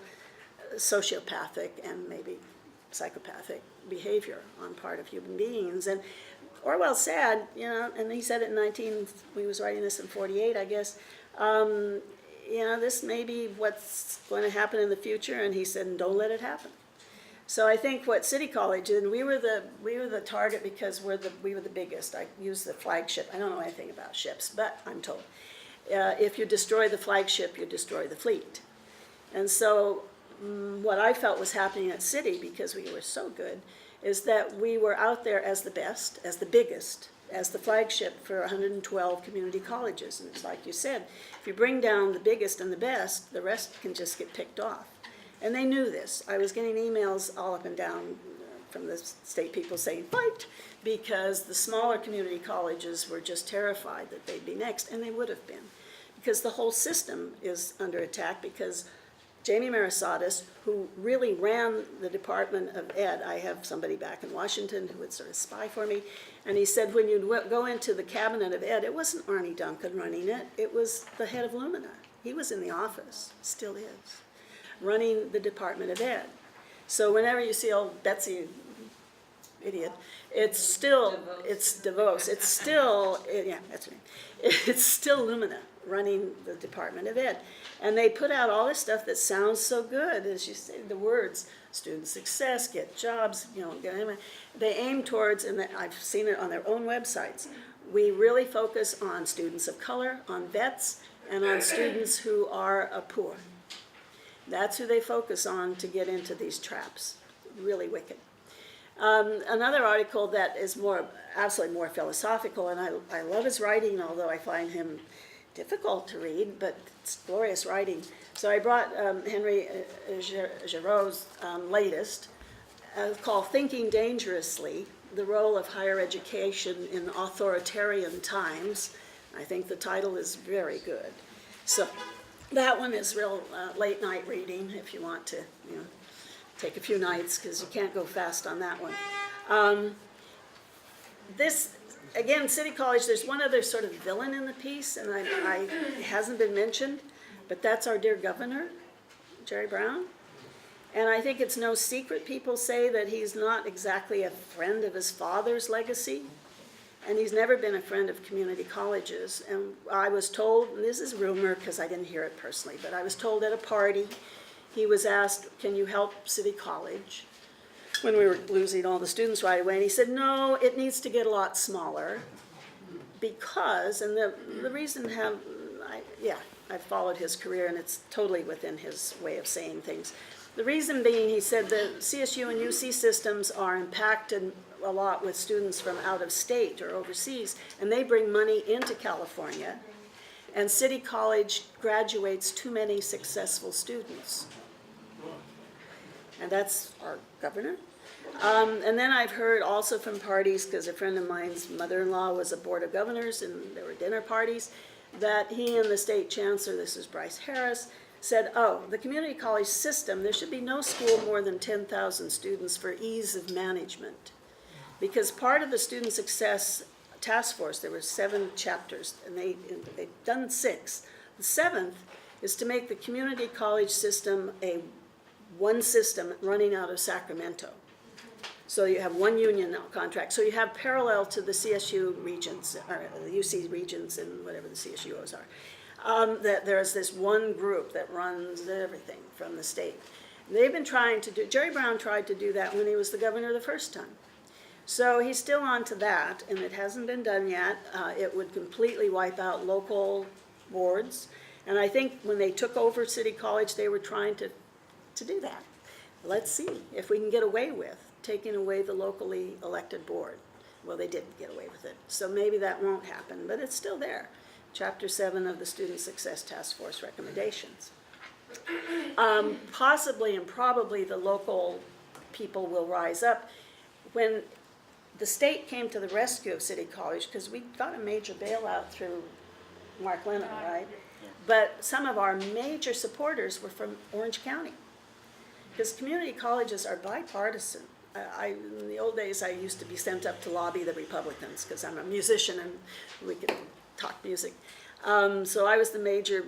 sociopathic and maybe psychopathic behavior on part of human beings. And Orwell said, you know, and he said it in we was writing this in 48, I guess, you know, this may be what's going to happen in the future, and he said, don't let it happen. So I think what City College did, and we were the target because we were the biggest. I used the flagship. I don't know anything about ships, but I'm told if you destroy the flagship, you destroy the fleet. And so what I felt was happening at City, because we were so good, is that we were out there as the best, as the biggest, as the flagship for 112 community colleges. And it's like you said, if you bring down the biggest and the best, the rest can just get picked off. And they knew this. I was getting emails all up and down from the state people saying, fight, because the smaller community colleges were just terrified that they'd be next, and they would have been. Because the whole system is under attack, because Jamie Marasatis, who really ran the Department of Ed, I have somebody back in Washington who would sort of spy for me, and he said when you go into the cabinet of Ed, it wasn't Arnie Duncan running it, it was the head of Lumina. He was in the office, still is, running the Department of Ed. So whenever you see old Betsy, idiot, it's still, it's DeVos, it's still, yeah, that's right, it's still Lumina running the Department of Ed. And they put out all this stuff that sounds so good, as you say, the words, student success, get jobs, you know, they aim towards, and I've seen it on their own websites, we really focus on students of color, on vets, and on students who are poor. That's who they focus on to get into these traps. Really wicked. Another article that is absolutely more philosophical, and I love his writing, although I find him difficult to read, but it's glorious writing. So I brought Henry Giraud's latest, called Thinking Dangerously, The Role of Higher Education in Authoritarian Times. I think the title is very good. So that one is real late night reading if you want to, you know, take a few nights, because you can't go fast on that one. This, again, City College, there's one other sort of villain in the piece, and it hasn't been mentioned, but that's our dear governor, Jerry Brown. And I think it's no secret, people say that he's not exactly a friend of his father's legacy, and he's never been a friend of community colleges. And I was told, and this is rumor because I didn't hear it personally, but I was told at a party, he was asked, can you help City College? When we were losing all the students right away, and he said, no, it needs to get a lot smaller, because, and the reason I've followed his career, and it's totally within his way of saying things. The reason being, he said, the CSU and UC systems are impacted a lot with students from out of state or overseas, and they bring money into California, and City College graduates too many successful students. And that's our governor. And then I've heard also from parties, because a friend of mine's mother-in-law was a board of governors and there were dinner parties, that he and the state chancellor, this is Bryce Harris, said, oh, the community college system, there should be no school more than 10,000 students for ease of management. Because part of the student success task force, there were 7 chapters, and they've done 6. The 7th is to make the community college system one system running out of Sacramento. So you have one union now contract. So you have parallel to the CSU regents, or the UC regents and whatever the CSUOs are, that there's this one group that runs everything from the state. They've been trying to do, Jerry Brown tried to do that when he was the governor the first time. So he's still on to that, and it hasn't been done yet. It would completely wipe out local boards. And I think when they took over City College, they were trying to do that. Let's see if we can get away with taking away the locally elected board. Well, they didn't get away with it, so maybe that won't happen, but it's still there. Chapter 7 of the Student Success Task Force recommendations. Possibly and probably the local people will rise up. When the state came to the rescue of City College, because we got a major bailout through Mark Lennon, right? But some of our major supporters were from Orange County, because community colleges are bipartisan. In the old days, I used to be sent up to lobby the Republicans, because I'm a musician and we could talk music. So I was the major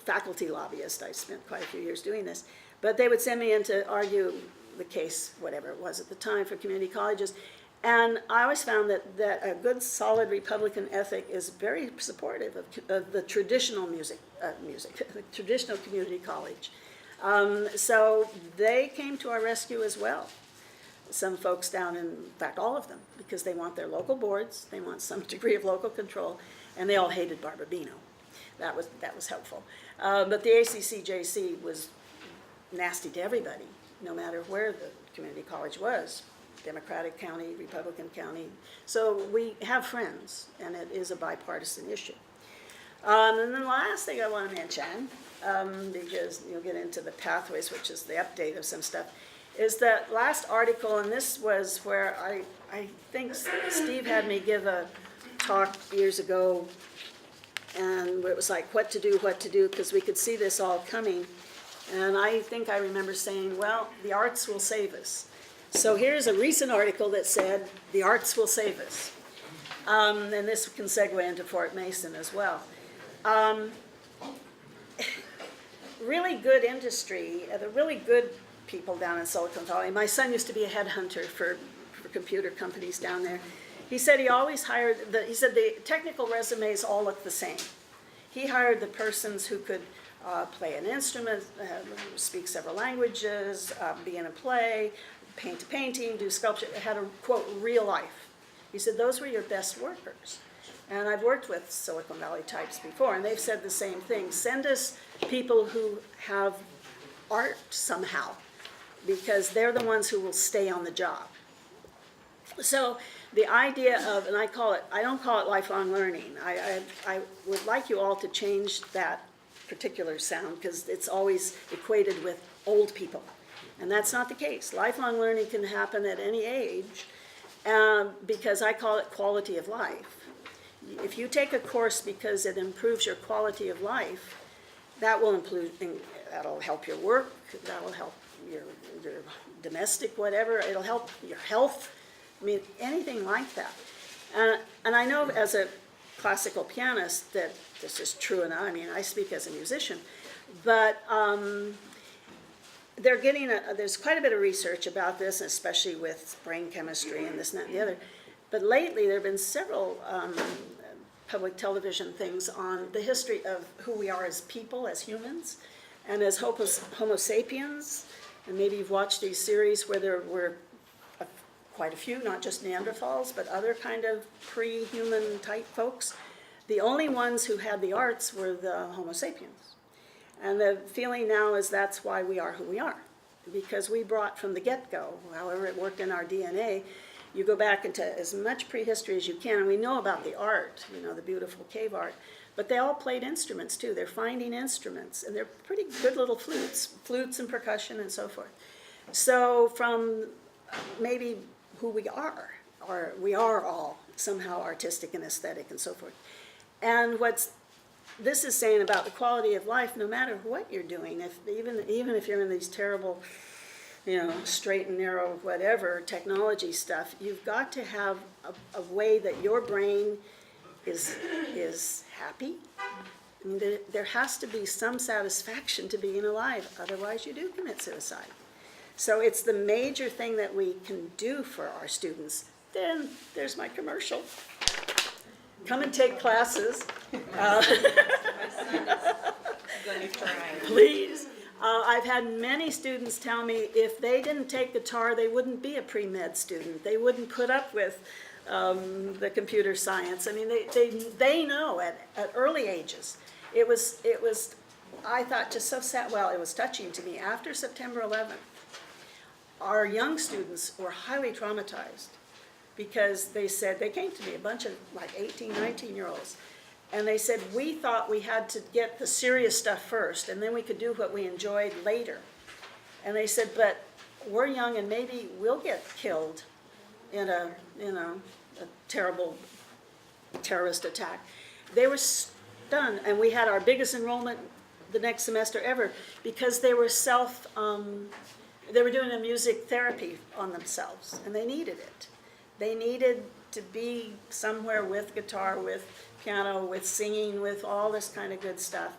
faculty lobbyist. I spent quite a few years doing this. But they would send me in to argue the case, whatever it was at the time, for community colleges. And I always found that a good, solid Republican ethic is very supportive of the traditional the traditional community college. So they came to our rescue as well. Some folks down in fact, all of them, because they want their local boards, they want some degree of local control, and they all hated Barbara Bino. That was helpful. But the ACJC was nasty to everybody, no matter where the community college was. Democratic county, Republican county. So we have friends, and it is a bipartisan issue. And then the last thing I want to mention, because you'll get into the pathways, which is the update of some stuff, is that last article, and this was where I think Steve had me give a talk years ago, and it was like what to do, because we could see this all coming. And I think I remember saying, well, the arts will save us. So here's a recent article that said, the arts will save us. And this can segue into Fort Mason as well. Really good industry, the really good people down in Silicon Valley. My son used to be a headhunter for computer companies down there. He said he always hired, he said the technical resumes all look the same. He hired the persons who could play an instrument, speak several languages, be in a play, paint a painting, do sculpture, had a, quote, real life. He said those were your best workers. And I've worked with Silicon Valley types before, and they've said the same thing. Send us people who have art somehow, because they're the ones who will stay on the job. So the idea of, and I don't call it lifelong learning. I would like you all to change that particular sound, because it's always equated with old people. And that's not the case. Lifelong learning can happen at any age, because I call it quality of life. If you take a course because it improves your quality of life, that'll help your work, that'll help your domestic whatever, it'll help your health. I mean, anything like that. And I know as a classical pianist that this is true, and I mean, I speak as a musician, but they're getting there's quite a bit of research about this, especially with brain chemistry and this and that and the other. But lately, there have been several public television things on the history of who we are as people, as humans, and as Homo sapiens. And maybe you've watched these series where there were quite a few, not just Neanderthals, but other kind of pre-human type folks. The only ones who had the arts were the Homo sapiens. And the feeling now is that's why we are who we are, because we brought from the get-go, however it worked in our DNA, you go back into as much prehistory as you can, and we know about the art, you know, the beautiful cave art, but they all played instruments too. They're finding instruments, and they're pretty good little flutes and percussion and so forth. So from maybe who we are, or we are all somehow artistic and aesthetic and so forth. And what's this is saying about the quality of life, no matter what you're doing, even if you're in these terrible, you know, straight and narrow, whatever, technology stuff, you've got to have a way that your brain is happy. I mean, there has to be some satisfaction to being alive, otherwise you do commit suicide. So it's the major thing that we can do for our students. Then there's my commercial. Come and take classes. Please. I've had many students tell me if they didn't take guitar, they wouldn't be a pre-med student. They wouldn't put up with the computer science. I mean, they know at early ages. It was, I thought, just so sad. Well, it was touching to me. After September 11th, our young students were highly traumatized because they said, they came to me, a bunch of like 18, 19-year-olds, and they said, we thought we had to get the serious stuff first, and then we could do what we enjoyed later. And they said, but we're young, and maybe we'll get killed in a terrible terrorist attack. They were stunned, and we had our biggest enrollment the next semester ever because they were they were doing a music therapy on themselves, and they needed it. They needed to be somewhere with guitar, with piano, with singing, with all this kind of good stuff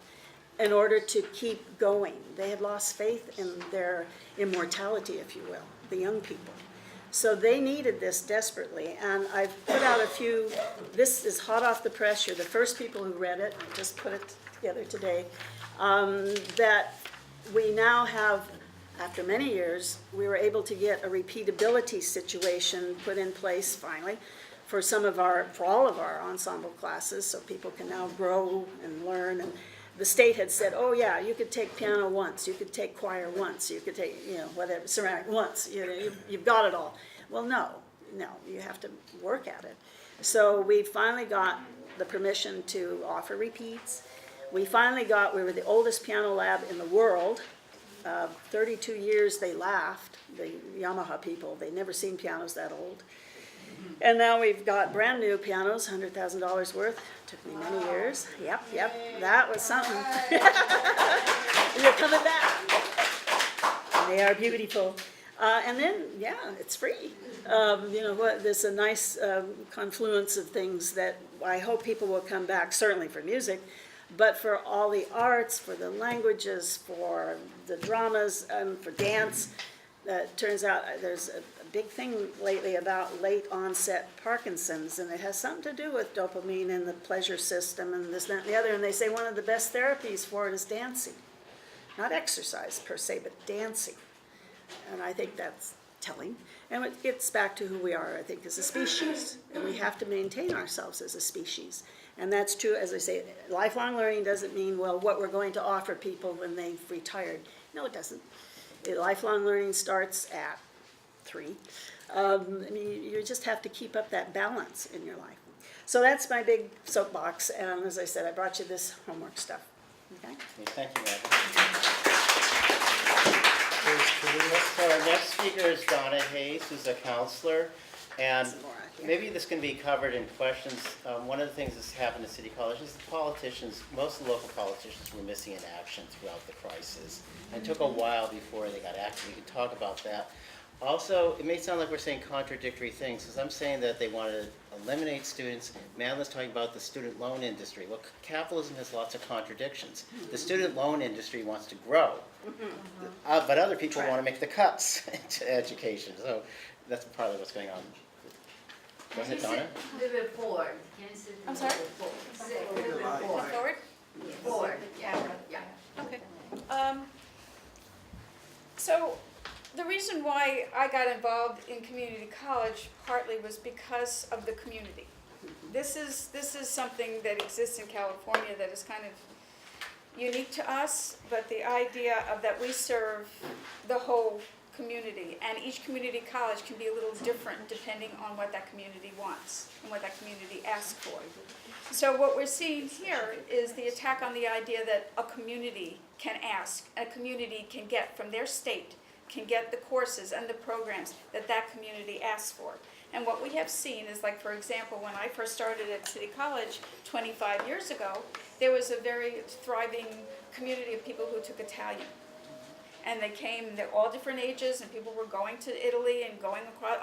in order to keep going. They had lost faith in their immortality, if you will, the young people. So they needed this desperately, and I've put out a few. This is hot off the press. You're the first people who read it. I just put it together today. That we now have, after many years, we were able to get a repeatability situation put in place finally for all of our ensemble classes, so people can now grow and learn. And the state had said, oh yeah, you could take piano once, you could take choir once, you could take, whatever, ceramic once, you've got it all. Well, no, you have to work at it. So we finally got the permission to offer repeats. We were the oldest piano lab in the world. 32 years they laughed, the Yamaha people, they'd never seen pianos that old. And now we've got brand new pianos, $100,000 worth. Took me many years. Yep, that was something. They're coming back. They are beautiful. And then, it's free. There's a nice confluence of things that I hope people will come back, certainly for music, but for all the arts, for the languages, for the dramas, for dance. Turns out there's a big thing lately about late onset Parkinson's, and it has something to do with dopamine and the pleasure system and this, that, and the other. And they say one of the best therapies for it is dancing. Not exercise per se, but dancing. And I think that's telling. And it gets back to who we are, I think, as a species. And we have to maintain ourselves as a species. And that's true, as I say, lifelong learning doesn't mean, well, what we're going to offer people when they've retired. No, it doesn't. Lifelong learning starts at 3. You just have to keep up that balance in your life. So that's my big soapbox, and as I said, I brought you this homework stuff. Okay? Thank you, Abby. So our next speaker is Donna Hayes, who's a counselor, and maybe this can be covered in questions. One of the things that's happened at City College is the politicians, most of the local politicians were missing in action throughout the crisis. And it took a while before they got active. We can talk about that. Also, it may sound like we're saying contradictory things, because I'm saying that they want to eliminate students. Madeline's talking about the student loan industry. Well, capitalism has lots of contradictions. The student loan industry wants to grow, but other people want to make the cuts into education. So that's partly what's going on. Go ahead, Donna. I'm sorry? Forward? Forward, yeah. Okay. So the reason why I got involved in community college partly was because of the community. This is something that exists in California that is kind of unique to us, but the idea of that we serve the whole community, and each community college can be a little different depending on what that community wants and what that community asks for. So what we're seeing here is the attack on the idea that a community can ask, a community can get from their state, can get the courses and the programs that that community asks for. And what we have seen is, like, for example, when I first started at City College 25 years ago, there was a very thriving community of people who took Italian. And they came, they're all different ages, and people were going to Italy and going across,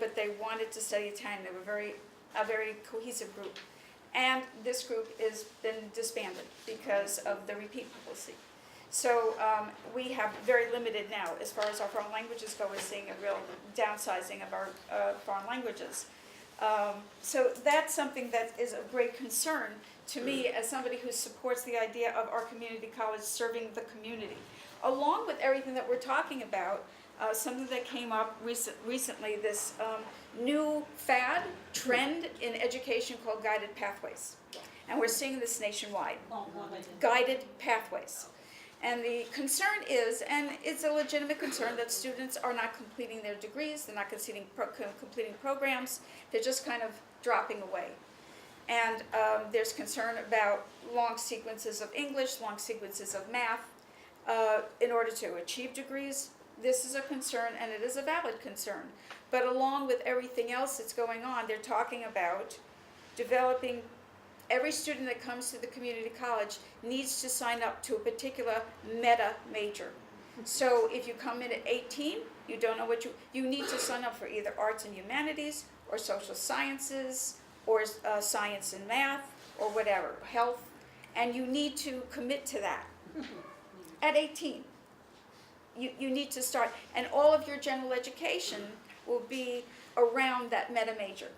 but they wanted to study Italian. They were a very cohesive group. And this group has been disbanded because of the repeat policy. So we have very limited now, as far as our foreign languages go, we're seeing a real downsizing of our foreign languages. So that's something that is of great concern to me as somebody who supports the idea of our community college serving the community. Along with everything that we're talking about, something that came up recently, this new trend in education called guided pathways. And we're seeing this nationwide, guided pathways. And the concern is, and it's a legitimate concern, that students are not completing their degrees, they're not completing programs, they're just kind of dropping away. And there's concern about long sequences of English, long sequences of math, in order to achieve degrees. This is a concern, and it is a valid concern. But along with everything else that's going on, they're talking about developing. Every student that comes to the community college needs to sign up to a particular meta major. So if you come in at 18, you don't know what you need to sign up for either arts and humanities, or social sciences, or science and math, or whatever, health, and you need to commit to that at 18. You need to start, and all of your general education will be around that meta major.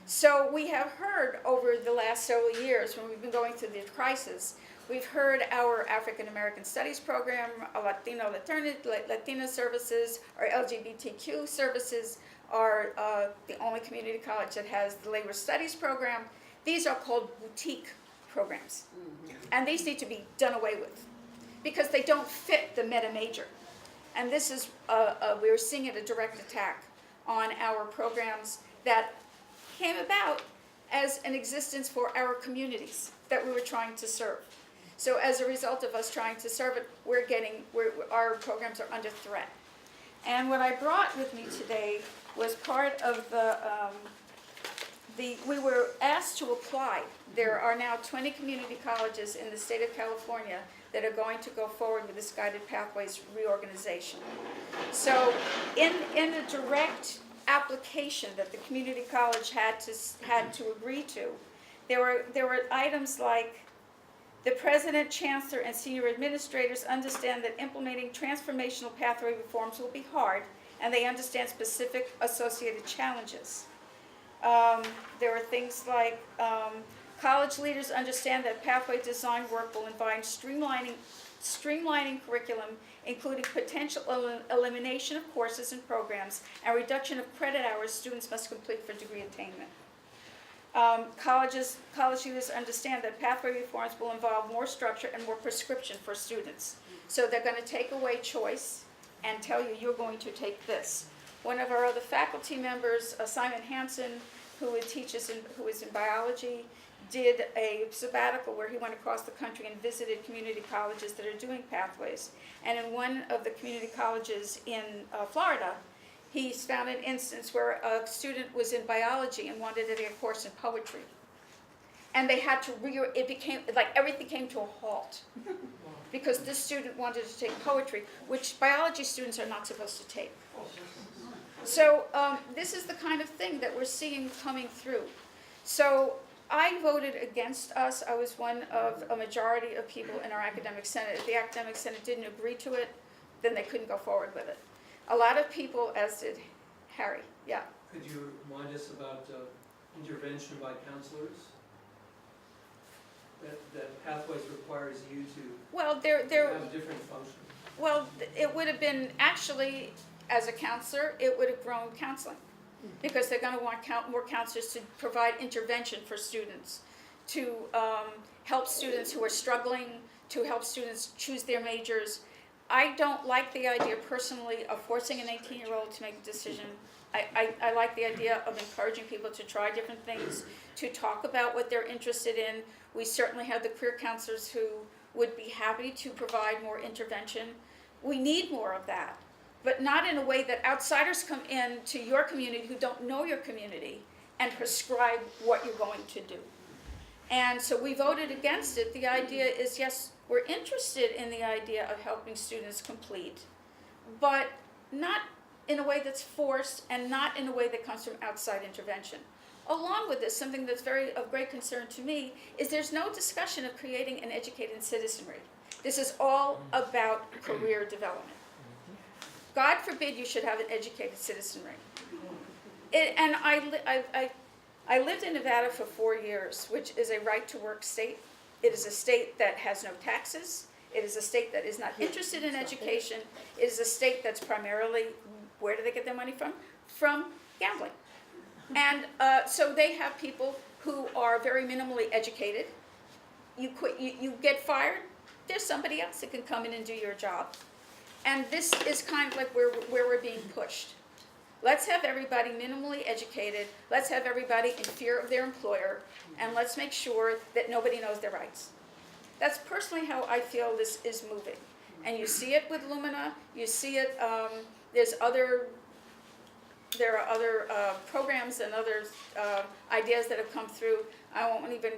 So we have heard over the last several years, when we've been going through this crisis, we've heard our African American Studies program, our Latina services, our LGBTQ services are the only community college that has the labor studies program. These are called boutique programs. And these need to be done away with because they don't fit the meta major. And this is, we're seeing it a direct attack on our programs that came about as an existence for our communities that we were trying to serve. So as a result of us trying to serve it, our programs are under threat. And what I brought with me today was part of we were asked to apply. There are now 20 community colleges in the state of California that are going to go forward with this guided pathways reorganization. So in the direct application that the community college had to agree to, there were items like, the president, chancellor, and senior administrators understand that implementing transformational pathway reforms will be hard, and they understand specific associated challenges. There were things like, college leaders understand that pathway design work will involve streamlining curriculum, including potential elimination of courses and programs, and reduction of credit hours students must complete for degree attainment. College leaders understand that pathway reforms will involve more structure and more prescription for students. So they're going to take away choice and tell you, you're going to take this. One of our other faculty members, Simon Hansen, who is in biology, did a sabbatical where he went across the country and visited community colleges that are doing pathways. And in one of the community colleges in Florida, he found an instance where a student was in biology and wanted to take a course in poetry. And they had to it became, like everything came to a halt. Because this student wanted to take poetry, which biology students are not supposed to take. So this is the kind of thing that we're seeing coming through. So I voted against us. I was one of a majority of people in our academic senate. If the academic senate didn't agree to it, then they couldn't go forward with it. A lot of people, as did Harry, yeah. Could you remind us about intervention by counselors? That pathways requires you to have a different function. Well, it would have been actually, as a counselor, it would have grown counseling. Because they're going to want more counselors to provide intervention for students, to help students who are struggling, to help students choose their majors. I don't like the idea personally of forcing an 18-year-old to make a decision. I like the idea of encouraging people to try different things, to talk about what they're interested in. We certainly have the career counselors who would be happy to provide more intervention. We need more of that, but not in a way that outsiders come in to your community who don't know your community and prescribe what you're going to do. And so we voted against it. The idea is, yes, we're interested in the idea of helping students complete, but not in a way that's forced and not in a way that comes from outside intervention. Along with this, something that's of great concern to me is there's no discussion of creating an educated citizenry. This is all about career development. God forbid you should have an educated citizenry. And I lived in Nevada for 4 years, which is a right-to-work state. It is a state that has no taxes. It is a state that is not interested in education. It is a state that's primarily, where do they get their money from? From gambling. And so they have people who are very minimally educated. You quit, you get fired, there's somebody else that can come in and do your job. And this is kind of like where we're being pushed. Let's have everybody minimally educated, let's have everybody in fear of their employer, and let's make sure that nobody knows their rights. That's personally how I feel this is moving. And you see it with Lumina, you see it, there are other programs and other ideas that have come through. I won't even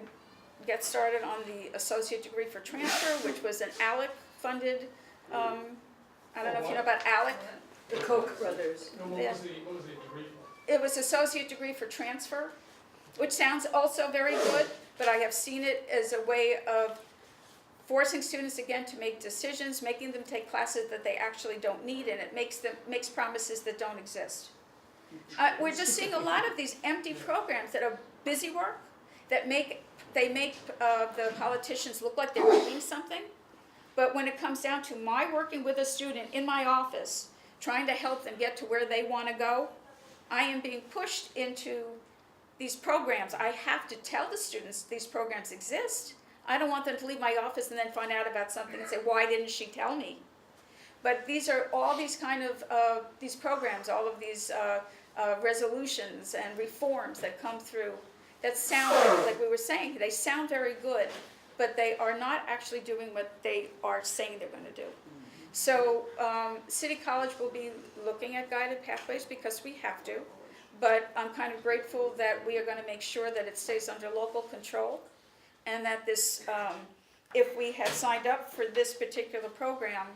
get started on the associate degree for transfer, which was an ALEC-funded, I don't know if you know about ALEC. The Koch brothers. No, what was the degree for? It was associate degree for transfer, which sounds also very good, but I have seen it as a way of forcing students again to make decisions, making them take classes that they actually don't need, and it makes promises that don't exist. We're just seeing a lot of these empty programs that are busy work, that make the politicians look like they're doing something. But when it comes down to my working with a student in my office, trying to help them get to where they want to go, I am being pushed into these programs. I have to tell the students these programs exist. I don't want them to leave my office and then find out about something and say, why didn't she tell me? But these are all these kind of, these programs, all of these resolutions and reforms that come through that sound, like we were saying, they sound very good, but they are not actually doing what they are saying they're going to do. So City College will be looking at guided pathways because we have to, but I'm kind of grateful that we are going to make sure that it stays under local control, and that this, if we had signed up for this particular program,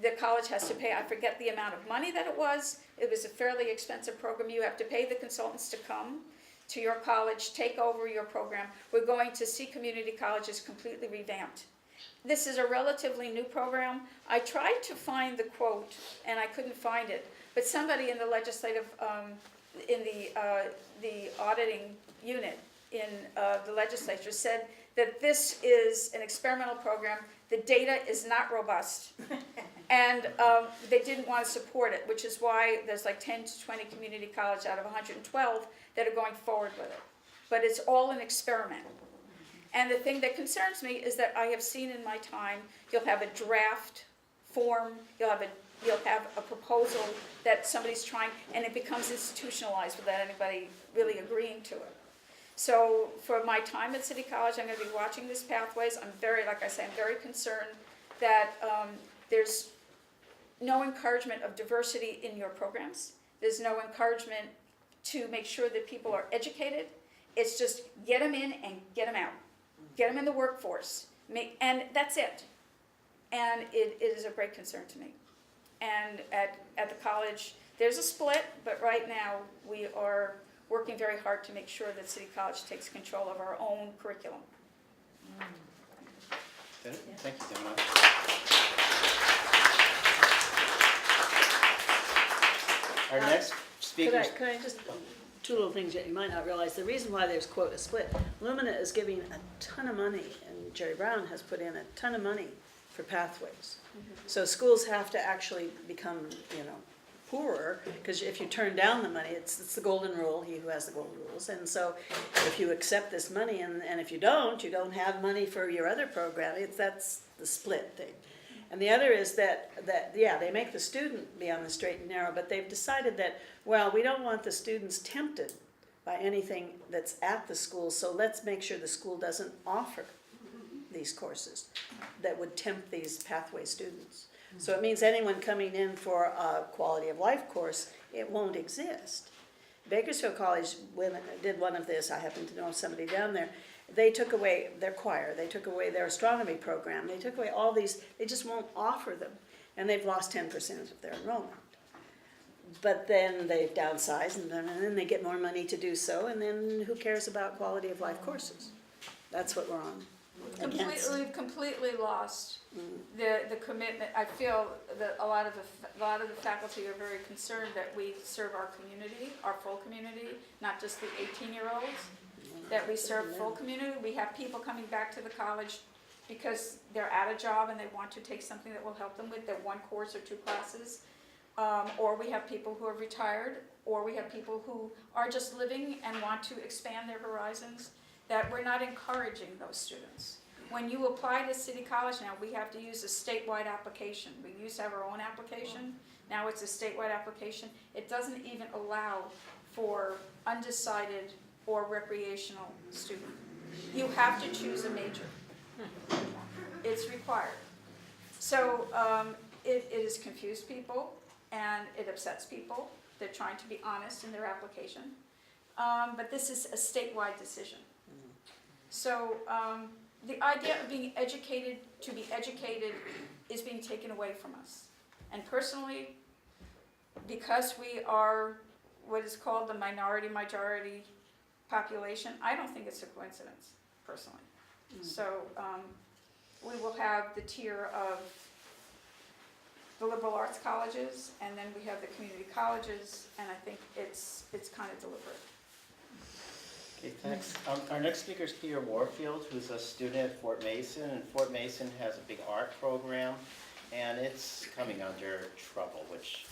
the college has to pay, I forget the amount of money that it was a fairly expensive program. You have to pay the consultants to come to your college, take over your program. We're going to see community colleges completely revamped. This is a relatively new program. I tried to find the quote, and I couldn't find it, but somebody in the legislative, in the auditing unit in the legislature said that this is an experimental program. The data is not robust, and they didn't want to support it, which is why there's like 10 to 20 community colleges out of 112 that are going forward with it. But it's all an experiment. And the thing that concerns me is that I have seen in my time, you'll have a draft form, you'll have a proposal that somebody's trying, and it becomes institutionalized without anybody really agreeing to it. So for my time at City College, I'm going to be watching these pathways. I'm very, like I say, I'm very concerned that there's no encouragement of diversity in your programs. There's no encouragement to make sure that people are educated. It's just get them in and get them out. Get them in the workforce. And that's it. And it is a great concern to me. And at the college, there's a split, but right now we are working very hard to make sure that City College takes control of our own curriculum. Thank you, Donna. Our next speaker. Could I just, two little things that you might not realize. The reason why there's, quote, a split, Lumina is giving a ton of money, and Jerry Brown has put in a ton of money for pathways. So schools have to actually become, poorer, because if you turn down the money, it's the golden rule, he who has the golden rules. And so if you accept this money, and if you don't have money for your other program, that's the split thing. And the other is that they make the student be on the straight and narrow, but they've decided that, well, we don't want the students tempted by anything that's at the school, so let's make sure the school doesn't offer these courses that would tempt these pathway students. So it means anyone coming in for a quality of life course, it won't exist. Bakersfield College did one of this. I happen to know somebody down there. They took away their choir, they took away their astronomy program, they took away all these, they just won't offer them. And they've lost 10% of their enrollment. But then they've downsized, and then they get more money to do so, and then who cares about quality of life courses? That's what we're on. against. We've completely lost the commitment. I feel that a lot of the faculty are very concerned that we serve our community, our full community, not just the 18-year-olds, that we serve full community. We have people coming back to the college because they're at a job and they want to take something that will help them with their one course or two classes. Or we have people who are retired, or we have people who are just living and want to expand their horizons, that we're not encouraging those students. When you apply to City College now, we have to use a statewide application. We used to have our own application. Now it's a statewide application. It doesn't even allow for undecided or recreational student. You have to choose a major. It's required. So it has confused people and it upsets people. They're trying to be honest in their application. But this is a statewide decision. So the idea of being educated to be educated is being taken away from us. And personally, because we are what is called the minority-majority population, I don't think it's a coincidence, personally. So we will have the tier of the liberal arts colleges, and then we have the community colleges, and I think it's kind of deliberate. Okay, thanks. Our next speaker is Peter Warfield, who's a student at Fort Mason, and Fort Mason has a big art program, and it's coming under trouble, which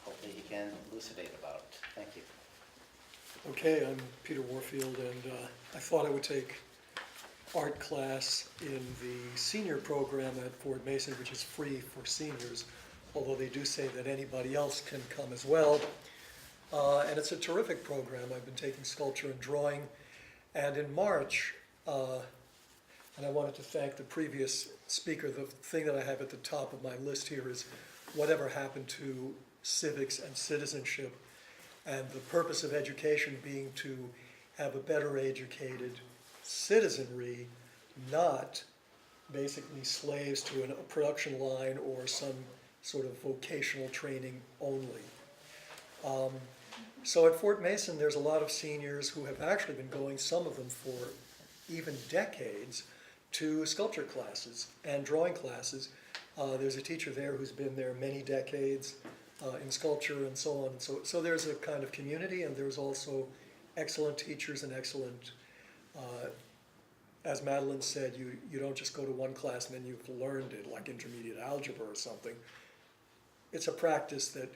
hopefully he can elucidate about. Thank you. Okay, I'm Peter Warfield, and I thought I would take art class in the senior program at Fort Mason, which is free for seniors, although they do say that anybody else can come as well. And it's a terrific program. I've been taking sculpture and drawing, and in March, and I wanted to thank the previous speaker, the thing that I have at the top of my list here is whatever happened to civics and citizenship, and the purpose of education being to have a better educated citizenry, not basically slaves to a production line or some sort of vocational training only. So at Fort Mason, there's a lot of seniors who have actually been going, some of them for even decades, to sculpture classes and drawing classes. There's a teacher there who's been there many decades in sculpture and so on. And so there's a kind of community, and there's also excellent teachers and excellent, as Madeline said, you don't just go to one class and then you've learned it, like intermediate algebra or something. It's a practice that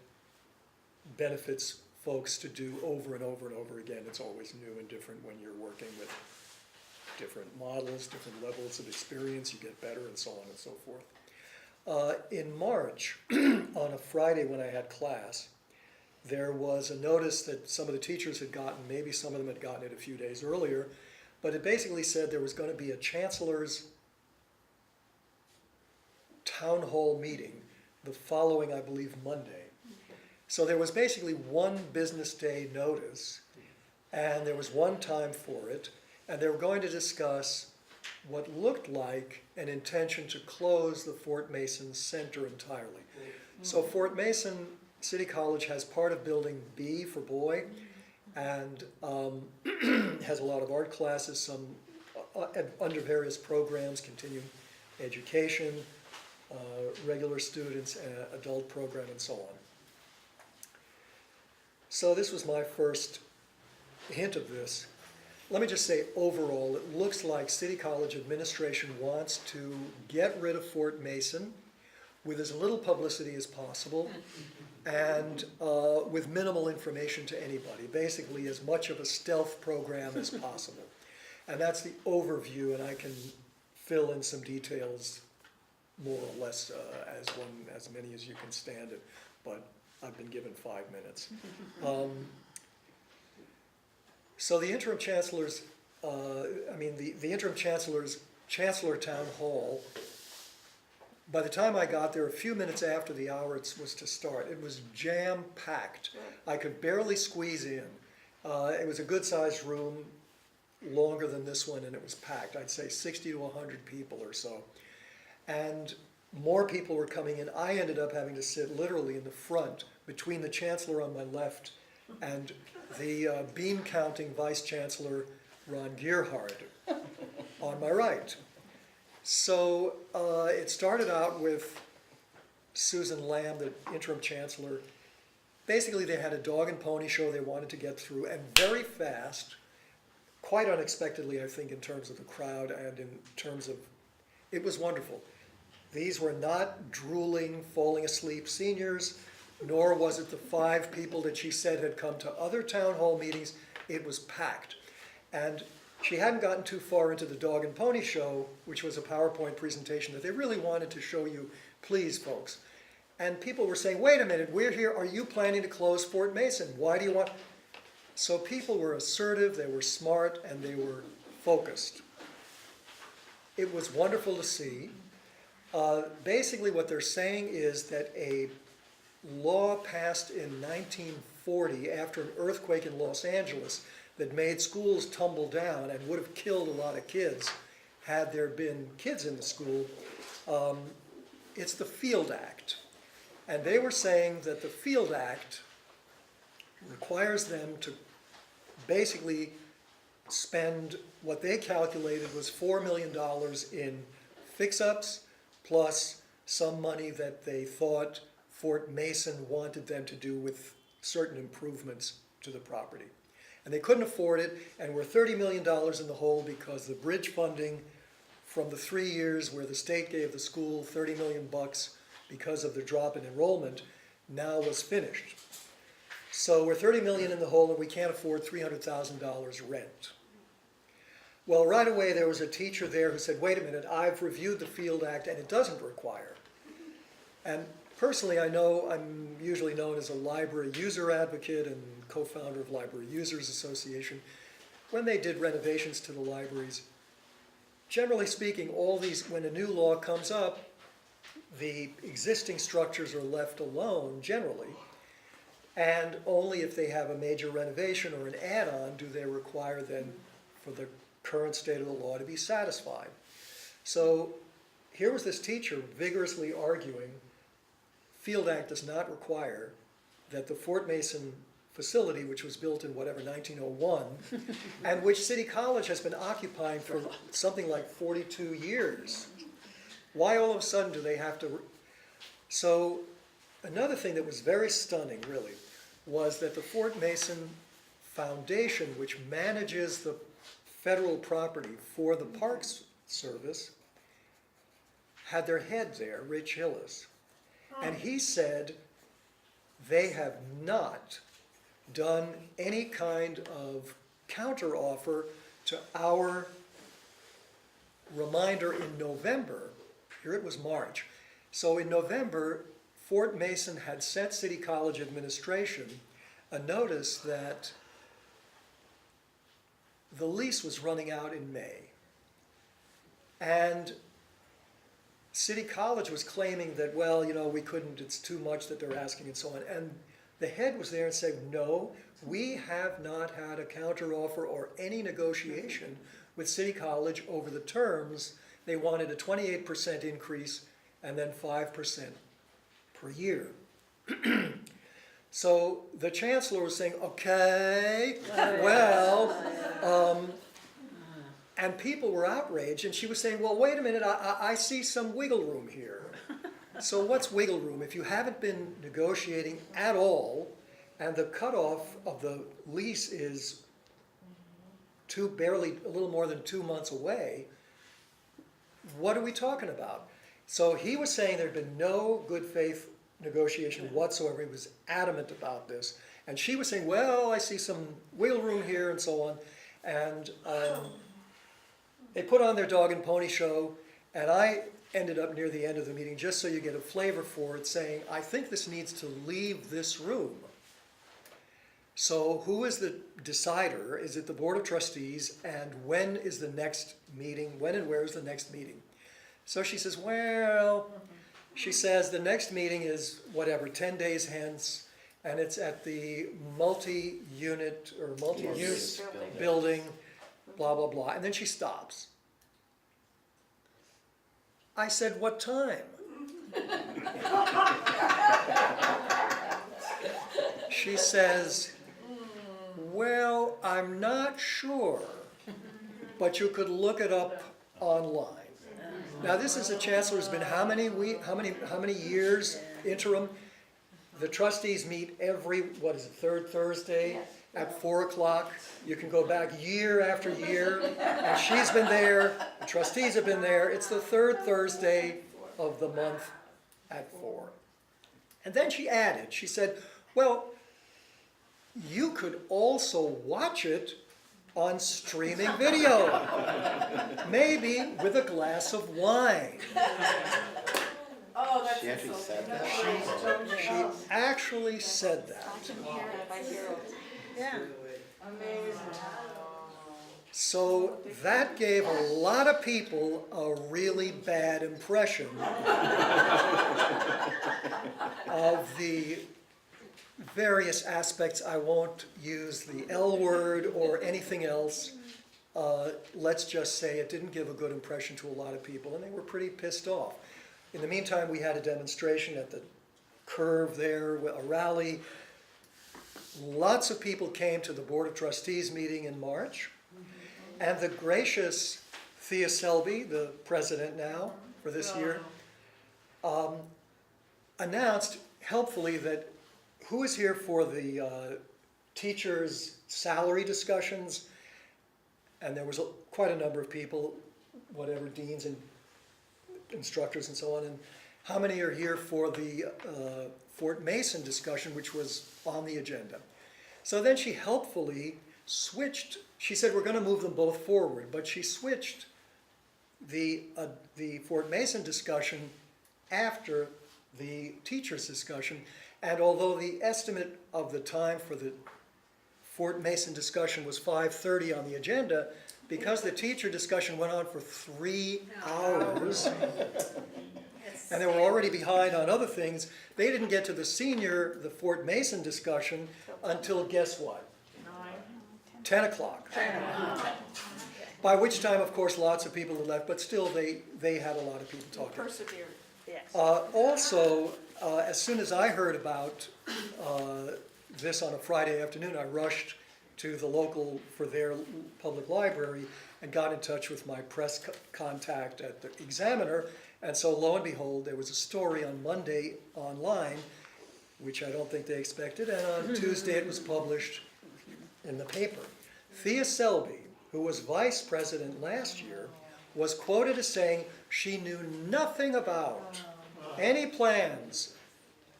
benefits folks to do over and over and over again. It's always new and different when you're working with different models, different levels of experience. You get better and so on and so forth. In March, on a Friday when I had class, there was a notice that some of the teachers had gotten, maybe some of them had gotten it a few days earlier, but it basically said there was going to be a chancellor's town hall meeting the following, I believe, Monday. So there was basically one business day notice, and there was one time for it, and they were going to discuss what looked like an intention to close the Fort Mason Center entirely. So Fort Mason City College has part of Building B for Boy, and has a lot of art classes, some under various programs, continuing education, regular students, adult program, and so on. So this was my first hint of this. Let me just say, overall, it looks like City College administration wants to get rid of Fort Mason with as little publicity as possible and with minimal information to anybody, basically as much of a stealth program as possible. And that's the overview, and I can fill in some details more or less as many as you can stand it, but I've been given 5 minutes. So the interim chancellor's, the interim chancellor's Chancellor Town Hall, by the time I got there, a few minutes after the hour it was to start, it was jam-packed. I could barely squeeze in. It was a good-sized room, longer than this one, and it was packed. I'd say 60 to 100 people or so. And more people were coming in. I ended up having to sit literally in the front between the chancellor on my left and the bean counting vice chancellor, Ron Gearhard. on my right. So it started out with Susan Lamb, the interim chancellor. Basically, they had a dog and pony show they wanted to get through, and very fast, quite unexpectedly, I think, in terms of the crowd and in terms of, it was wonderful. These were not drooling, falling asleep seniors, nor was it the 5 people that she said had come to other town hall meetings. It was packed. And she hadn't gotten too far into the dog and pony show, which was a PowerPoint presentation that they really wanted to show you, please, folks. And people were saying, wait a minute, we're here, are you planning to close Fort Mason? Why do you want? So people were assertive, they were smart, and they were focused. It was wonderful to see. Basically what they're saying is that a law passed in 1940 after an earthquake in Los Angeles that made schools tumble down and would have killed a lot of kids had there been kids in the school. It's the Field Act. And they were saying that the Field Act requires them to basically spend what they calculated was $4 million in fix-ups plus some money that they thought Fort Mason wanted them to do with certain improvements to the property. And they couldn't afford it, and we're $30 million in the hole because the bridge funding from the 3 years where the state gave the school $30 million because of the drop in enrollment now was finished. So we're $30 million in the hole and we can't afford $300,000 rent. Well, right away there was a teacher there who said, wait a minute, I've reviewed the Field Act and it doesn't require. And personally, I know I'm usually known as a library user advocate and co-founder of Library Users Association. When they did renovations to the libraries, generally speaking, all these, when a new law comes up, the existing structures are left alone generally, and only if they have a major renovation or an add-on do they require then for the current state of the law to be satisfied. So here was this teacher vigorously arguing Field Act does not require that the Fort Mason facility, which was built in whatever, 1901, and which City College has been occupying for something like 42 years. Why all of a sudden do they have to? So another thing that was very stunning, really, was that the Fort Mason Foundation, which manages the federal property for the Parks Service, had their head there, Rich Hillis. And he said they have not done any kind of counteroffer to our reminder in November. Here it was March. So in November, Fort Mason had sent City College administration a notice that the lease was running out in May. And City College was claiming that, well, you know, we couldn't, it's too much that they're asking and so on. And the head was there and said, no, we have not had a counteroffer or any negotiation with City College over the terms. They wanted a 28% increase and then 5% per year. So the chancellor was saying, okay, well, and people were outraged, and she was saying, well, wait a minute, I see some wiggle room here. So what's wiggle room? If you haven't been negotiating at all, and the cutoff of the lease is barely a little more than 2 months away, what are we talking about? So he was saying there'd been no good faith negotiation whatsoever. He was adamant about this. And she was saying, well, I see some wiggle room here and so on. And they put on their dog and pony show, and I ended up near the end of the meeting, just so you get a flavor for it, saying, I think this needs to leave this room. So who is the decider? Is it the Board of Trustees? And when is the next meeting? When and where is the next meeting? So she says, well, she says the next meeting is whatever, 10 days hence, and it's at the multi-unit or multi-use building, blah, blah, blah. And then she stops. I said, what time? She says, well, I'm not sure, but you could look it up online. Now, this is a chancellor who's been how many years interim? The trustees meet every, what is it, third Thursday at 4 o'clock. You can go back year after year, and she's been there, the trustees have been there. It's the third Thursday of the month at 4. And then she added, she said, well, you could also watch it on streaming video, maybe with a glass of wine. Oh, that's She actually said that. She actually said that. Yeah. amazing. So that gave a lot of people a really bad impression of the various aspects. I won't use the L word or anything else. Let's just say it didn't give a good impression to a lot of people, and they were pretty pissed off. In the meantime, we had a demonstration at the curve there, a rally. Lots of people came to the Board of Trustees meeting in March, and the gracious Thea Selby, the president now for this year, announced helpfully that who is here for the teachers' salary discussions, and there was quite a number of people, whatever, deans and instructors and so on, and how many are here for the Fort Mason discussion, which was on the agenda. So then she helpfully switched, she said we're going to move them both forward, but she switched the Fort Mason discussion after the teachers' discussion, and although the estimate of the time for the Fort Mason discussion was 5:30 on the agenda, because the teacher discussion went on for 3 hours, and they were already behind on other things, they didn't get to the Fort Mason discussion until, guess what? 10 o'clock. By which time, of course, lots of people had left, but still they had a lot of people talking. Perseverance. Yes. Also, as soon as I heard about this on a Friday afternoon, I rushed to the local, for their public library, and got in touch with my press contact at the Examiner. And so lo and behold, there was a story on Monday online, which I don't think they expected, and on Tuesday it was published in the paper. Thea Selby, who was vice president last year, was quoted as saying she knew nothing about any plans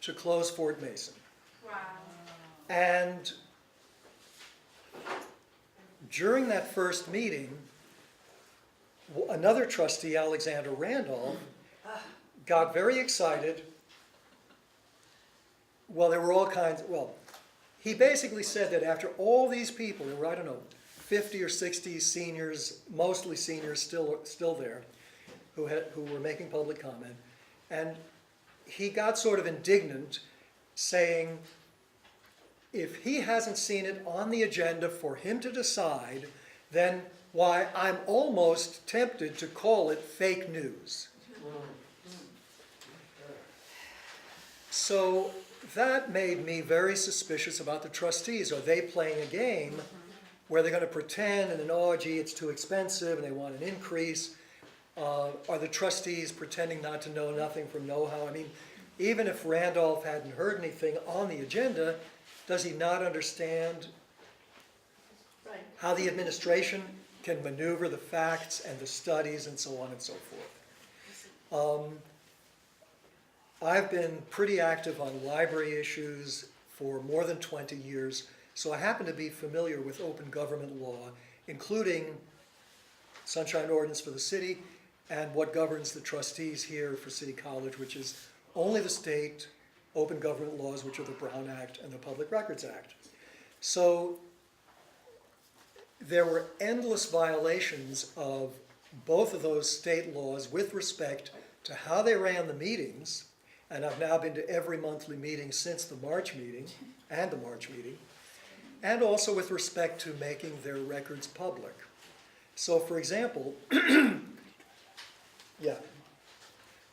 to close Fort Mason. Wow. And during that first meeting, another trustee, Alexander Randolph, got very excited. Well, there were all kinds, he basically said that after all these people, there were, I don't know, 50 or 60 seniors, mostly seniors still there, who were making public comment, and he got sort of indignant, saying, if he hasn't seen it on the agenda for him to decide, then why, I'm almost tempted to call it fake news. So that made me very suspicious about the trustees. Are they playing a game where they're going to pretend and then, oh, gee, it's too expensive and they want an increase? Are the trustees pretending not to know nothing from know-how? I mean, even if Randolph hadn't heard anything on the agenda, does he not understand how the administration can maneuver the facts and the studies and so on and so forth? I've been pretty active on library issues for more than 20 years, so I happen to be familiar with open government law, including Sunshine Ordinance for the city and what governs the trustees here for City College, which is only the state open government laws, which are the Brown Act and the Public Records Act. So there were endless violations of both of those state laws with respect to how they ran the meetings, and I've now been to every monthly meeting since the March meeting, and also with respect to making their records public. So for example,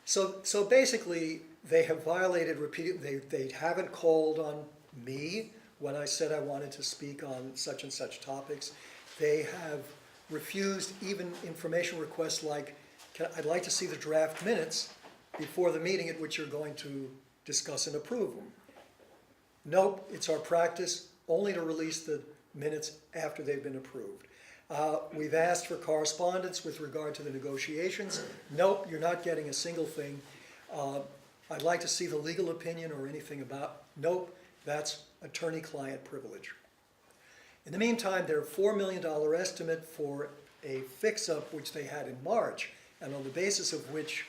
so basically they have violated repeatedly, they haven't called on me when I said I wanted to speak on such and such topics. They have refused even information requests like, I'd like to see the draft minutes before the meeting at which you're going to discuss and approve them. Nope, it's our practice only to release the minutes after they've been approved. We've asked for correspondence with regard to the negotiations. Nope, you're not getting a single thing. I'd like to see the legal opinion or anything about, nope, that's attorney-client privilege. In the meantime, their $4 million estimate for a fix-up which they had in March, and on the basis of which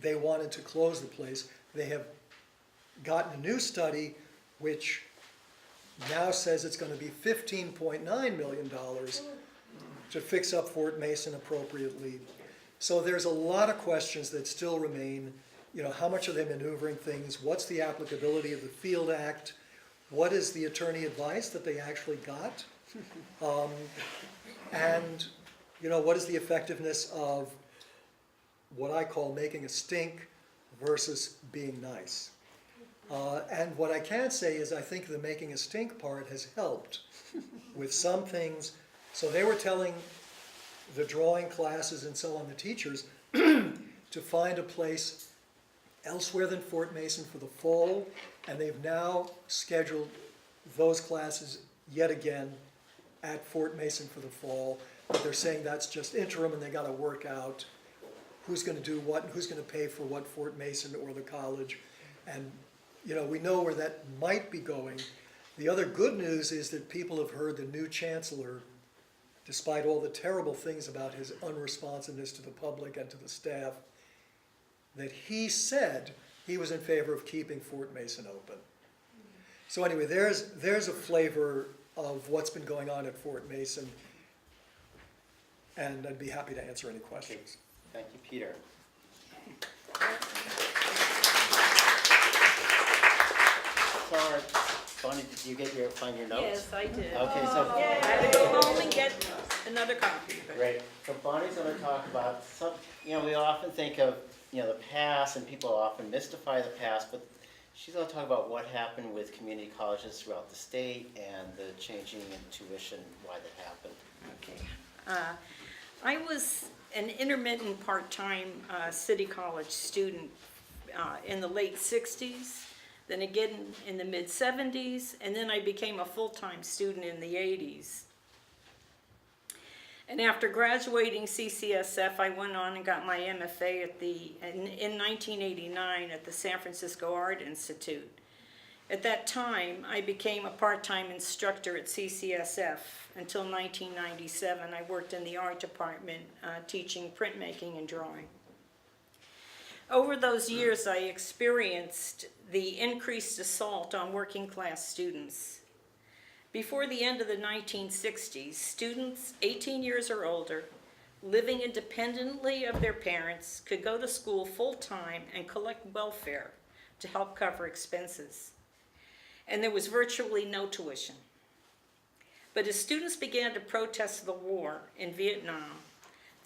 they wanted to close the place, they have gotten a new study which now says it's going to be $15.9 million to fix up Fort Mason appropriately. So there's a lot of questions that still remain. You know, how much are they maneuvering things? What's the applicability of the Field Act? What is the attorney advice that they actually got? And, you know, what is the effectiveness of what I call making a stink versus being nice? And what I can say is I think the making a stink part has helped with some things. So they were telling the drawing classes and so on, the teachers, to find a place elsewhere than Fort Mason for the fall, and they've now scheduled those classes yet again at Fort Mason for the fall. But they're saying that's just interim, and they got to work out who's going to do what and who's going to pay for what Fort Mason or the college. And you know, we know where that might be going. The other good news is that people have heard the new chancellor, despite all the terrible things about his unresponsiveness to the public and to the staff, that he said he was in favor of keeping Fort Mason open. So anyway, there's a flavor of what's been going on at Fort Mason, and I'd be happy to answer any questions. Thank you, Peter. Clara, Bonnie, did you find your notes? Yes, I did. Okay, so I had to go home and get another copy. great. So Bonnie's going to talk about some. You know, we often think of the past, and people often mystify the past, but she's going to talk about what happened with community colleges throughout the state and the changing in tuition, why that happened. Okay. I was an intermittent part-time city college student in the late 60s, then again in the mid-70s, and then I became a full-time student in the 80s. And after graduating CCSF, I went on and got my MFA in 1989 at the San Francisco Art Institute. At that time, I became a part-time instructor at CCSF. Until 1997, I worked in the art department teaching printmaking and drawing. Over those years, I experienced the increased assault on working class students. Before the end of the 1960s, students 18 years or older, living independently of their parents, could go to school full-time and collect welfare to help cover expenses. And there was virtually no tuition. But as students began to protest the war in Vietnam,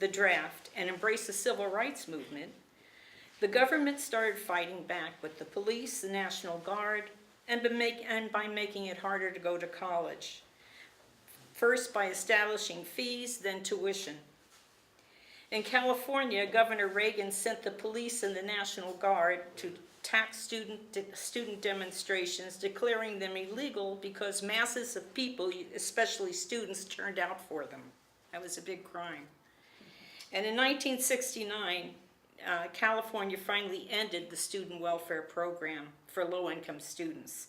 the draft, and embrace the civil rights movement, the government started fighting back with the police, the National Guard, and by making it harder to go to college. First by establishing fees, then tuition. In California, Governor Reagan sent the police and the National Guard to tax student demonstrations, declaring them illegal because masses of people, especially students, turned out for them. That was a big crime. And in 1969, California finally ended the student welfare program for low-income students.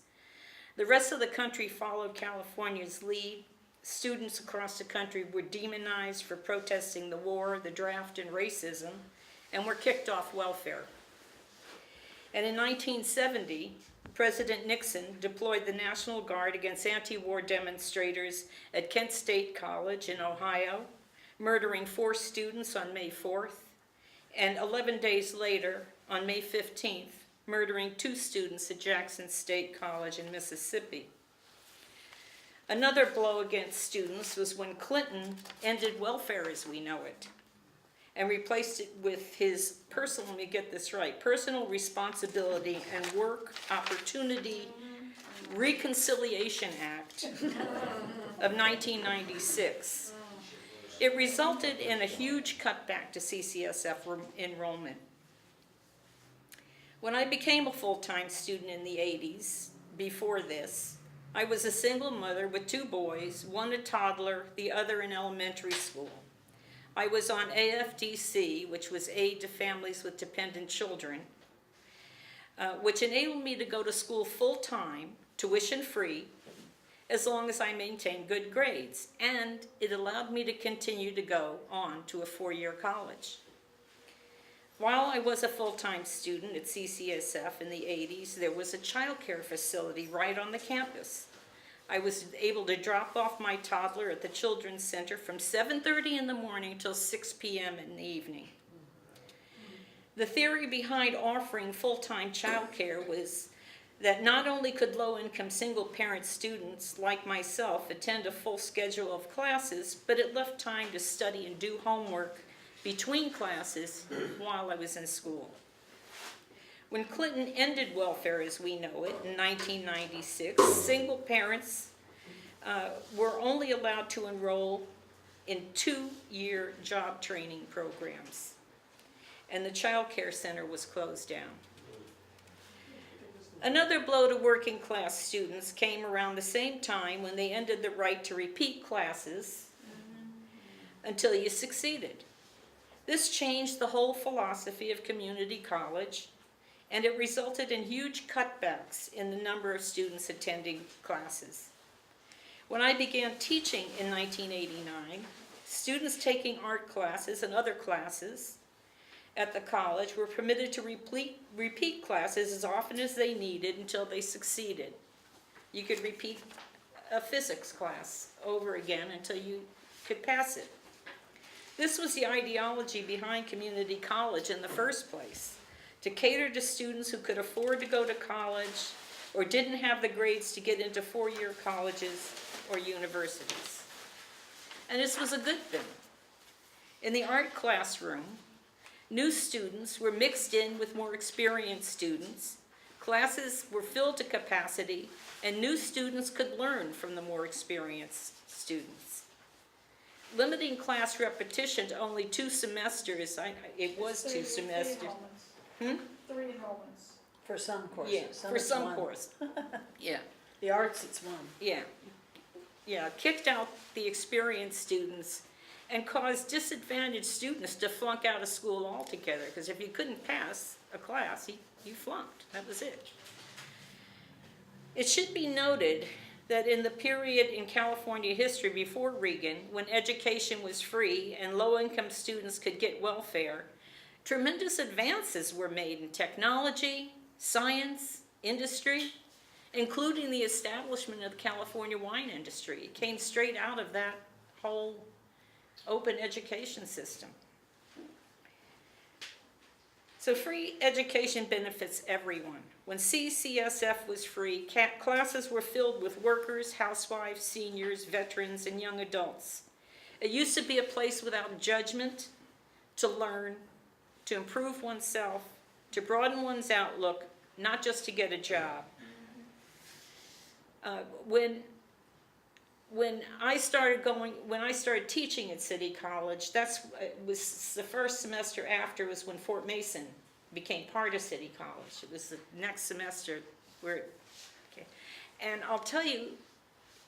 The rest of the country followed California's lead. Students across the country were demonized for protesting the war, the draft, and racism, and were kicked off welfare. And in 1970, President Nixon deployed the National Guard against anti-war demonstrators at Kent State College in Ohio, murdering 4 students on May 4th, and 11 days later, on May 15th, murdering 2 students at Jackson State College in Mississippi. Another blow against students was when Clinton ended welfare as we know it and replaced it with his personal, let me get this right, personal responsibility and work opportunity reconciliation act of 1996. It resulted in a huge cutback to CCSF enrollment. When I became a full-time student in the 80s, before this, I was a single mother with 2 boys, one a toddler, the other in elementary school. I was on AFDC, which was Aid to Families with Dependent Children, which enabled me to go to school full-time, tuition-free, as long as I maintained good grades, and it allowed me to continue to go on to a 4-year college. While I was a full-time student at CCSF in the 80s, there was a child care facility right on the campus. I was able to drop off my toddler at the Children's Center from 7:30 in the morning till 6 p.m. in the evening. The theory behind offering full-time child care was that not only could low-income single-parent students like myself attend a full schedule of classes, but it left time to study and do homework between classes while I was in school. When Clinton ended welfare as we know it in 1996, single parents were only allowed to enroll in 2-year job training programs, and the child care center was closed down. Another blow to working class students came around the same time when they ended the right to repeat classes until you succeeded. This changed the whole philosophy of community college, and it resulted in huge cutbacks in the number of students attending classes. When I began teaching in 1989, students taking art classes and other classes at the college were permitted to repeat classes as often as they needed until they succeeded. You could repeat a physics class over again until you could pass it. This was the ideology behind community college in the first place, to cater to students who could afford to go to college or didn't have the grades to get into 4-year colleges or universities. And this was a good thing. In the art classroom, new students were mixed in with more experienced students, classes were filled to capacity, and new students could learn from the more experienced students. Limiting class repetition to only 2 semesters, it was 2 semesters. 3 enrollments. For some courses. Yeah, for it's some one. course. Yeah, The arts, it's one. yeah, kicked out the experienced students and caused disadvantaged students to flunk out of school altogether, because if you couldn't pass a class, you flunked. That was it. It should be noted that in the period in California history before Reagan, when education was free and low-income students could get welfare, tremendous advances were made in technology, science, industry, including the establishment of the California wine industry. It came straight out of that whole open education system. So free education benefits everyone. When CCSF was free, classes were filled with workers, housewives, seniors, veterans, and young adults. It used to be a place without judgment, to learn, to improve oneself, to broaden one's outlook, not just to get a job. When I started teaching at City College, was the first semester after was when Fort Mason became part of City College. It was the next semester and I'll tell you,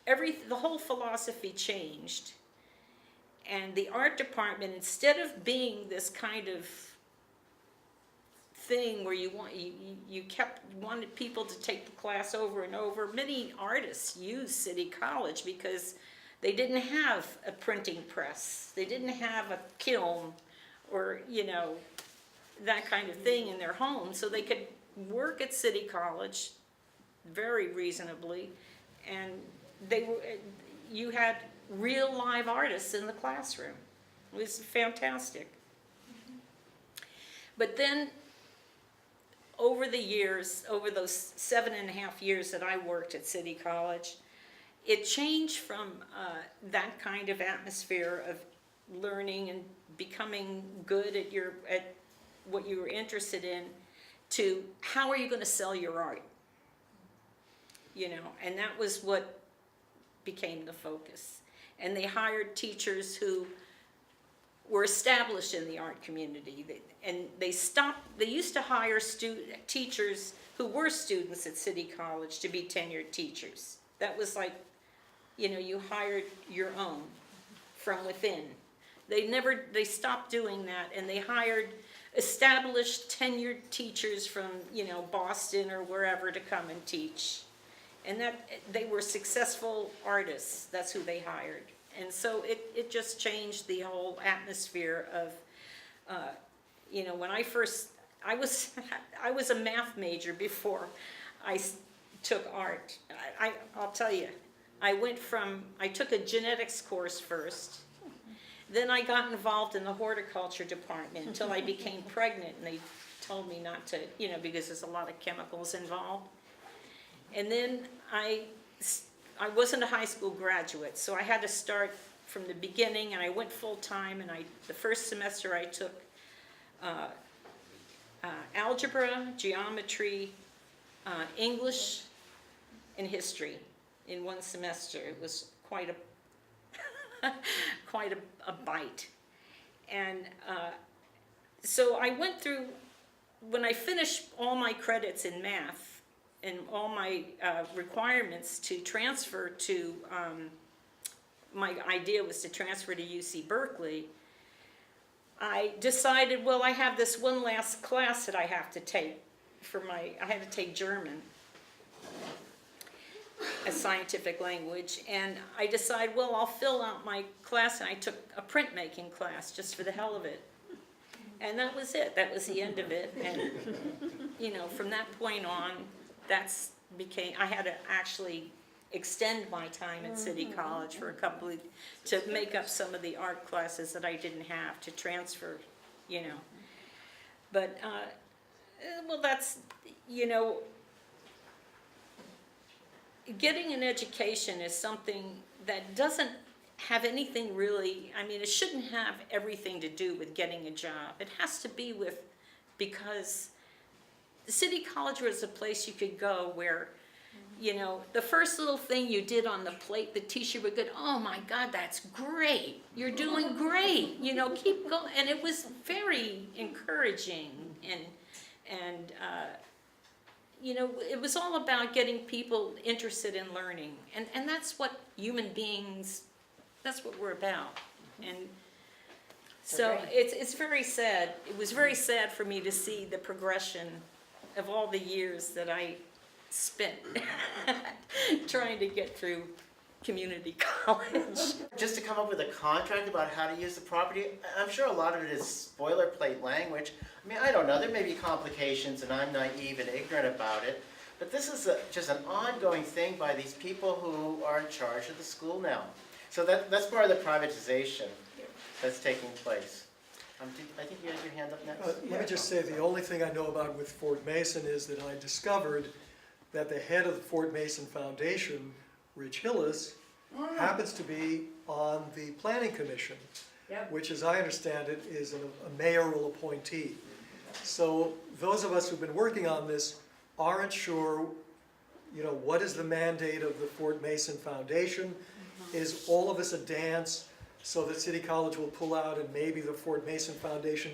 the whole philosophy changed, and the art department, instead of being this kind of thing where you wanted people to take the class over and over. Many artists used City College because they didn't have a printing press, they didn't have a kiln, or that kind of thing in their home, so they could work at City College very reasonably, and you had real live artists in the classroom. It was fantastic. But then, over the years, over those 7.5 years that I worked at City College, it changed from that kind of atmosphere of learning and becoming good at what you were interested in, to how are you going to sell your art? And that was what became the focus. And they hired teachers who were established in the art community. And they used to hire teachers who were students at City College to be tenured teachers. That was like, you hired your own from within. They stopped doing that, and they hired established tenured teachers from, Boston or wherever to come and teach. And that, they were successful artists, that's who they hired. And so it just changed the whole atmosphere of, when I was a math major before I took art. I'll tell you, I took a genetics course first, then I got involved in the horticulture department until I became pregnant, and they told me not to, because there's a lot of chemicals involved. And then I wasn't a high school graduate, so I had to start from the beginning, and I went full-time, and the first semester I took algebra, geometry, English, and history in one semester. It was quite a bite. And so I went through, when I finished all my credits in math, and all my requirements to transfer to, my idea was to transfer to UC Berkeley, I decided, well, I have this one last class that I have to take I had to take German as scientific language, and I decided, well, I'll fill out my class, and I took a printmaking class just for the hell of it. And that was it, that was the end of it, and, from that point on, I had to actually extend my time at City College for to make up some of the art classes that I didn't have to transfer, But, well, that's, getting an education is something that doesn't have anything really, it shouldn't have everything to do with getting a job. It has to be because the City College was a place you could go where, the first little thing you did on the plate, the teacher would go, oh my God, that's great. You're doing great. Keep going. And it was very encouraging. And it was all about getting people interested in learning. And that's what human beings, that's what we're about. And so it's very sad. It was very sad for me to see the progression of all the years that I spent trying to get through community college. Just to come up with a contract about how to use the property, I'm sure a lot of it is boilerplate language. I don't know, there may be complications and I'm naive and ignorant about it, but this is just an ongoing thing by these people who are in charge of the school now. So that's part of the privatization that's taking place. I think you had your hand up next. Let me just say, the only thing I know about with Fort Mason is that I discovered that the head of the Fort Mason Foundation, Rich Hillis, happens to be on the Planning Commission, which, as I understand it, is a mayoral appointee. So those of us who've been working on this aren't sure, what is the mandate of the Fort Mason Foundation? Is all of this a dance so that City College will pull out and maybe the Fort Mason Foundation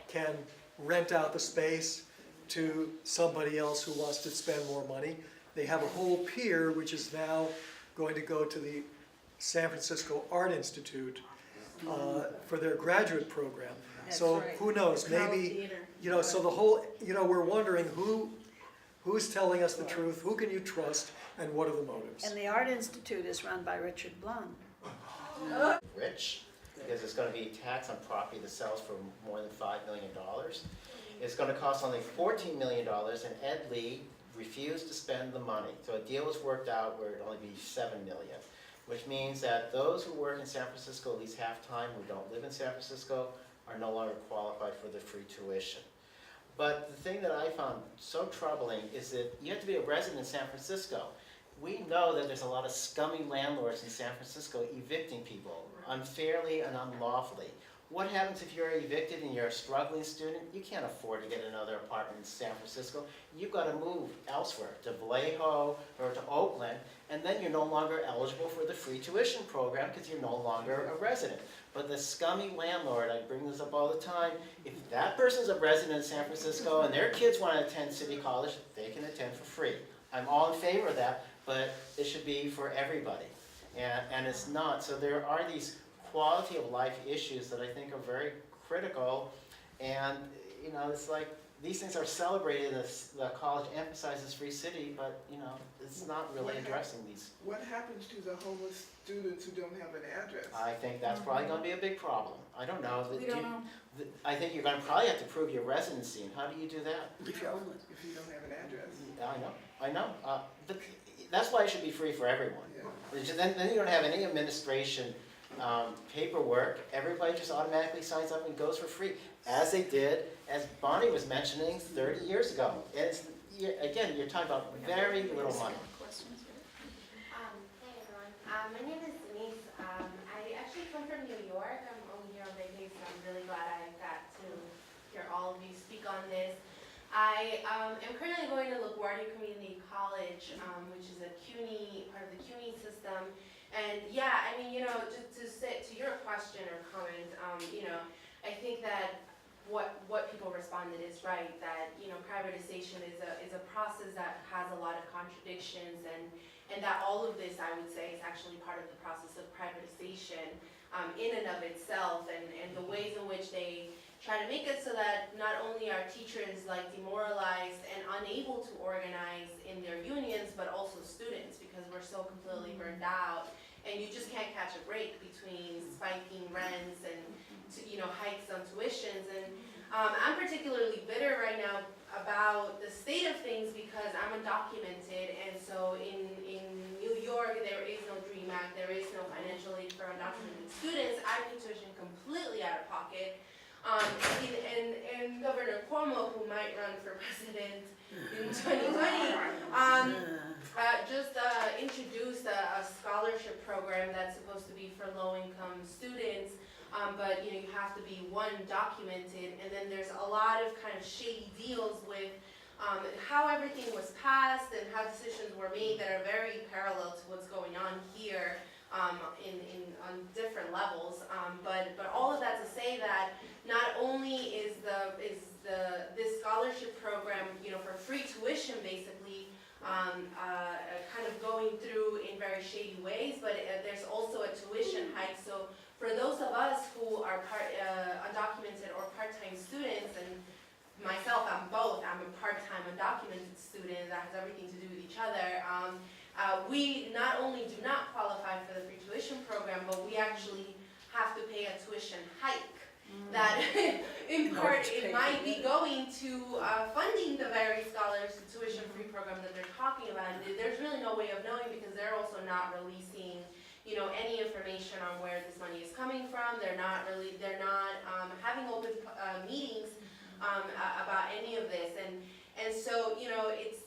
can rent out the space to somebody else who wants to spend more money? They have a whole pier which is now going to go to the San Francisco Art Institute for their graduate program. So who knows, maybe, so the whole, we're wondering who's telling us the truth, who can you trust, and what are the motives? And the Art Institute is run by Richard Blum. Rich, because it's going to be tax on property that sells for more than $5 million. It's going to cost only $14 million, and Ed Lee refused to spend the money. So a deal was worked out where it would only be $7 million, which means that those who work in San Francisco at least half-time, who don't live in San Francisco, are no longer qualified for the free tuition. But the thing that I found so troubling is that you have to be a resident in San Francisco. We know that there's a lot of scummy landlords in San Francisco evicting people unfairly and unlawfully. What happens if you're evicted and you're a struggling student? You can't afford to get another apartment in San Francisco. You've got to move elsewhere, to Vallejo or to Oakland, and then you're no longer eligible for the free tuition program because you're no longer a resident. But the scummy landlord, I bring this up all the time, if that person's a resident in San Francisco and their kids want to attend City College, they can attend for free. I'm all in favor of that, but it should be for everybody. And it's not. So there are these quality of life issues that I think are very critical, and you know, it's like these things are celebrated as the college emphasizes free city, but you know, it's not really addressing these. What happens to the homeless students who don't have an address? I think that's probably going to be a big problem. I don't know. We don't know. I think you're going to probably have to prove your residency, and how do you do that? If you're homeless, if you don't have an address. I know. But that's why it should be free for everyone. Yeah. Then you don't have any administration paperwork. Everybody just automatically signs up and goes for free, as they did, as Bonnie was mentioning, 30 years ago. Again, you're talking about very little money. Hey everyone, my name is Denise. I actually come from New York. I'm only here on vacation. I'm really glad I got to hear all of you speak on this. I am currently going to LaGuardia Community College, which is a CUNY, part of the CUNY system. And yeah, I mean, you know, to your question or comment, you know, I think that what people responded is right, that, you know, privatization is a process that has a lot of contradictions, and that all of this, I would say, is actually part of the process of privatization in and of itself, and the ways in which they try to make it so that not only are teachers like demoralized and unable to organize in their unions, but also students, because we're so completely burned out, and you just can't catch a break between spiking rents and you know, hikes on tuitions. And I'm particularly bitter right now about the state of things because I'm undocumented, and so in New York there is no DREAM Act, there is no financial aid for undocumented students. I pay tuition completely out of pocket. And Governor Cuomo, who might run for president in 2020, just introduced a scholarship program that's supposed to be for low-income students, but you know, you have to be documented, and then there's a lot of kind of shady deals with how everything was passed and how decisions were made that are very parallel to what's going on here. On different levels, but all of that to say that not only is this scholarship program, you know, for free tuition basically, kind of going through in very shady ways, but there's also a tuition hike. So for those of us who are undocumented or part-time students, and myself, I'm both. I'm a part-time undocumented student that has everything to do with each other. We not only do not qualify for the free tuition program, but we actually have to pay a tuition hike. That in part it might be going to funding the very scholars tuition-free program that they're talking about. And there's really no way of knowing because they're also not releasing, you know, any information on where this money is coming from. They're not having open meetings about any of this. And so, you know, it's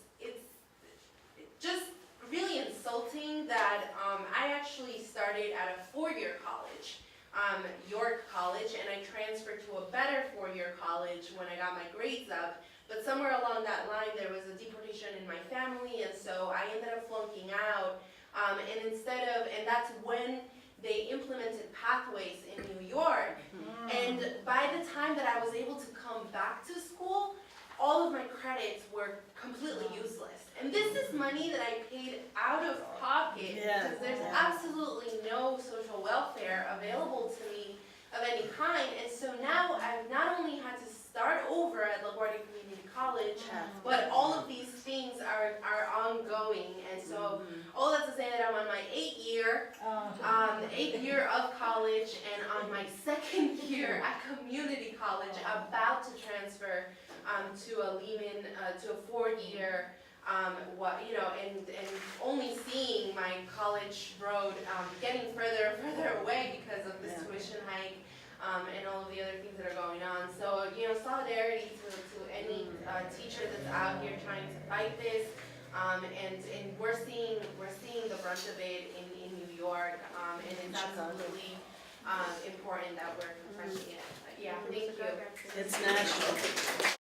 just really insulting that I actually started at a four-year college, York College, and I transferred to a better four-year college when I got my grades up. But somewhere along that line, there was a deportation in my family, and so I ended up flunking out. And that's when they implemented pathways in New York. And by the time that I was able to come back to school, all of my credits were completely useless. And this is money that I paid out of pocket because there's absolutely no social welfare available to me of any kind. And so now I've not only had to start over at LaGuardia Community College, but all of these things are ongoing. And so all that to say that I'm on my eighth year of college, and on my second year at community college, about to transfer to a Lehman, to a fourth-year, and only seeing my college road getting further and further away because of this tuition hike and all of the other things that are going on. So, you know, solidarity to any teacher that's out here trying to fight this, and we're seeing the brunt of it in New York, and it's absolutely important that we're confronting it. But yeah, thank you. It's national.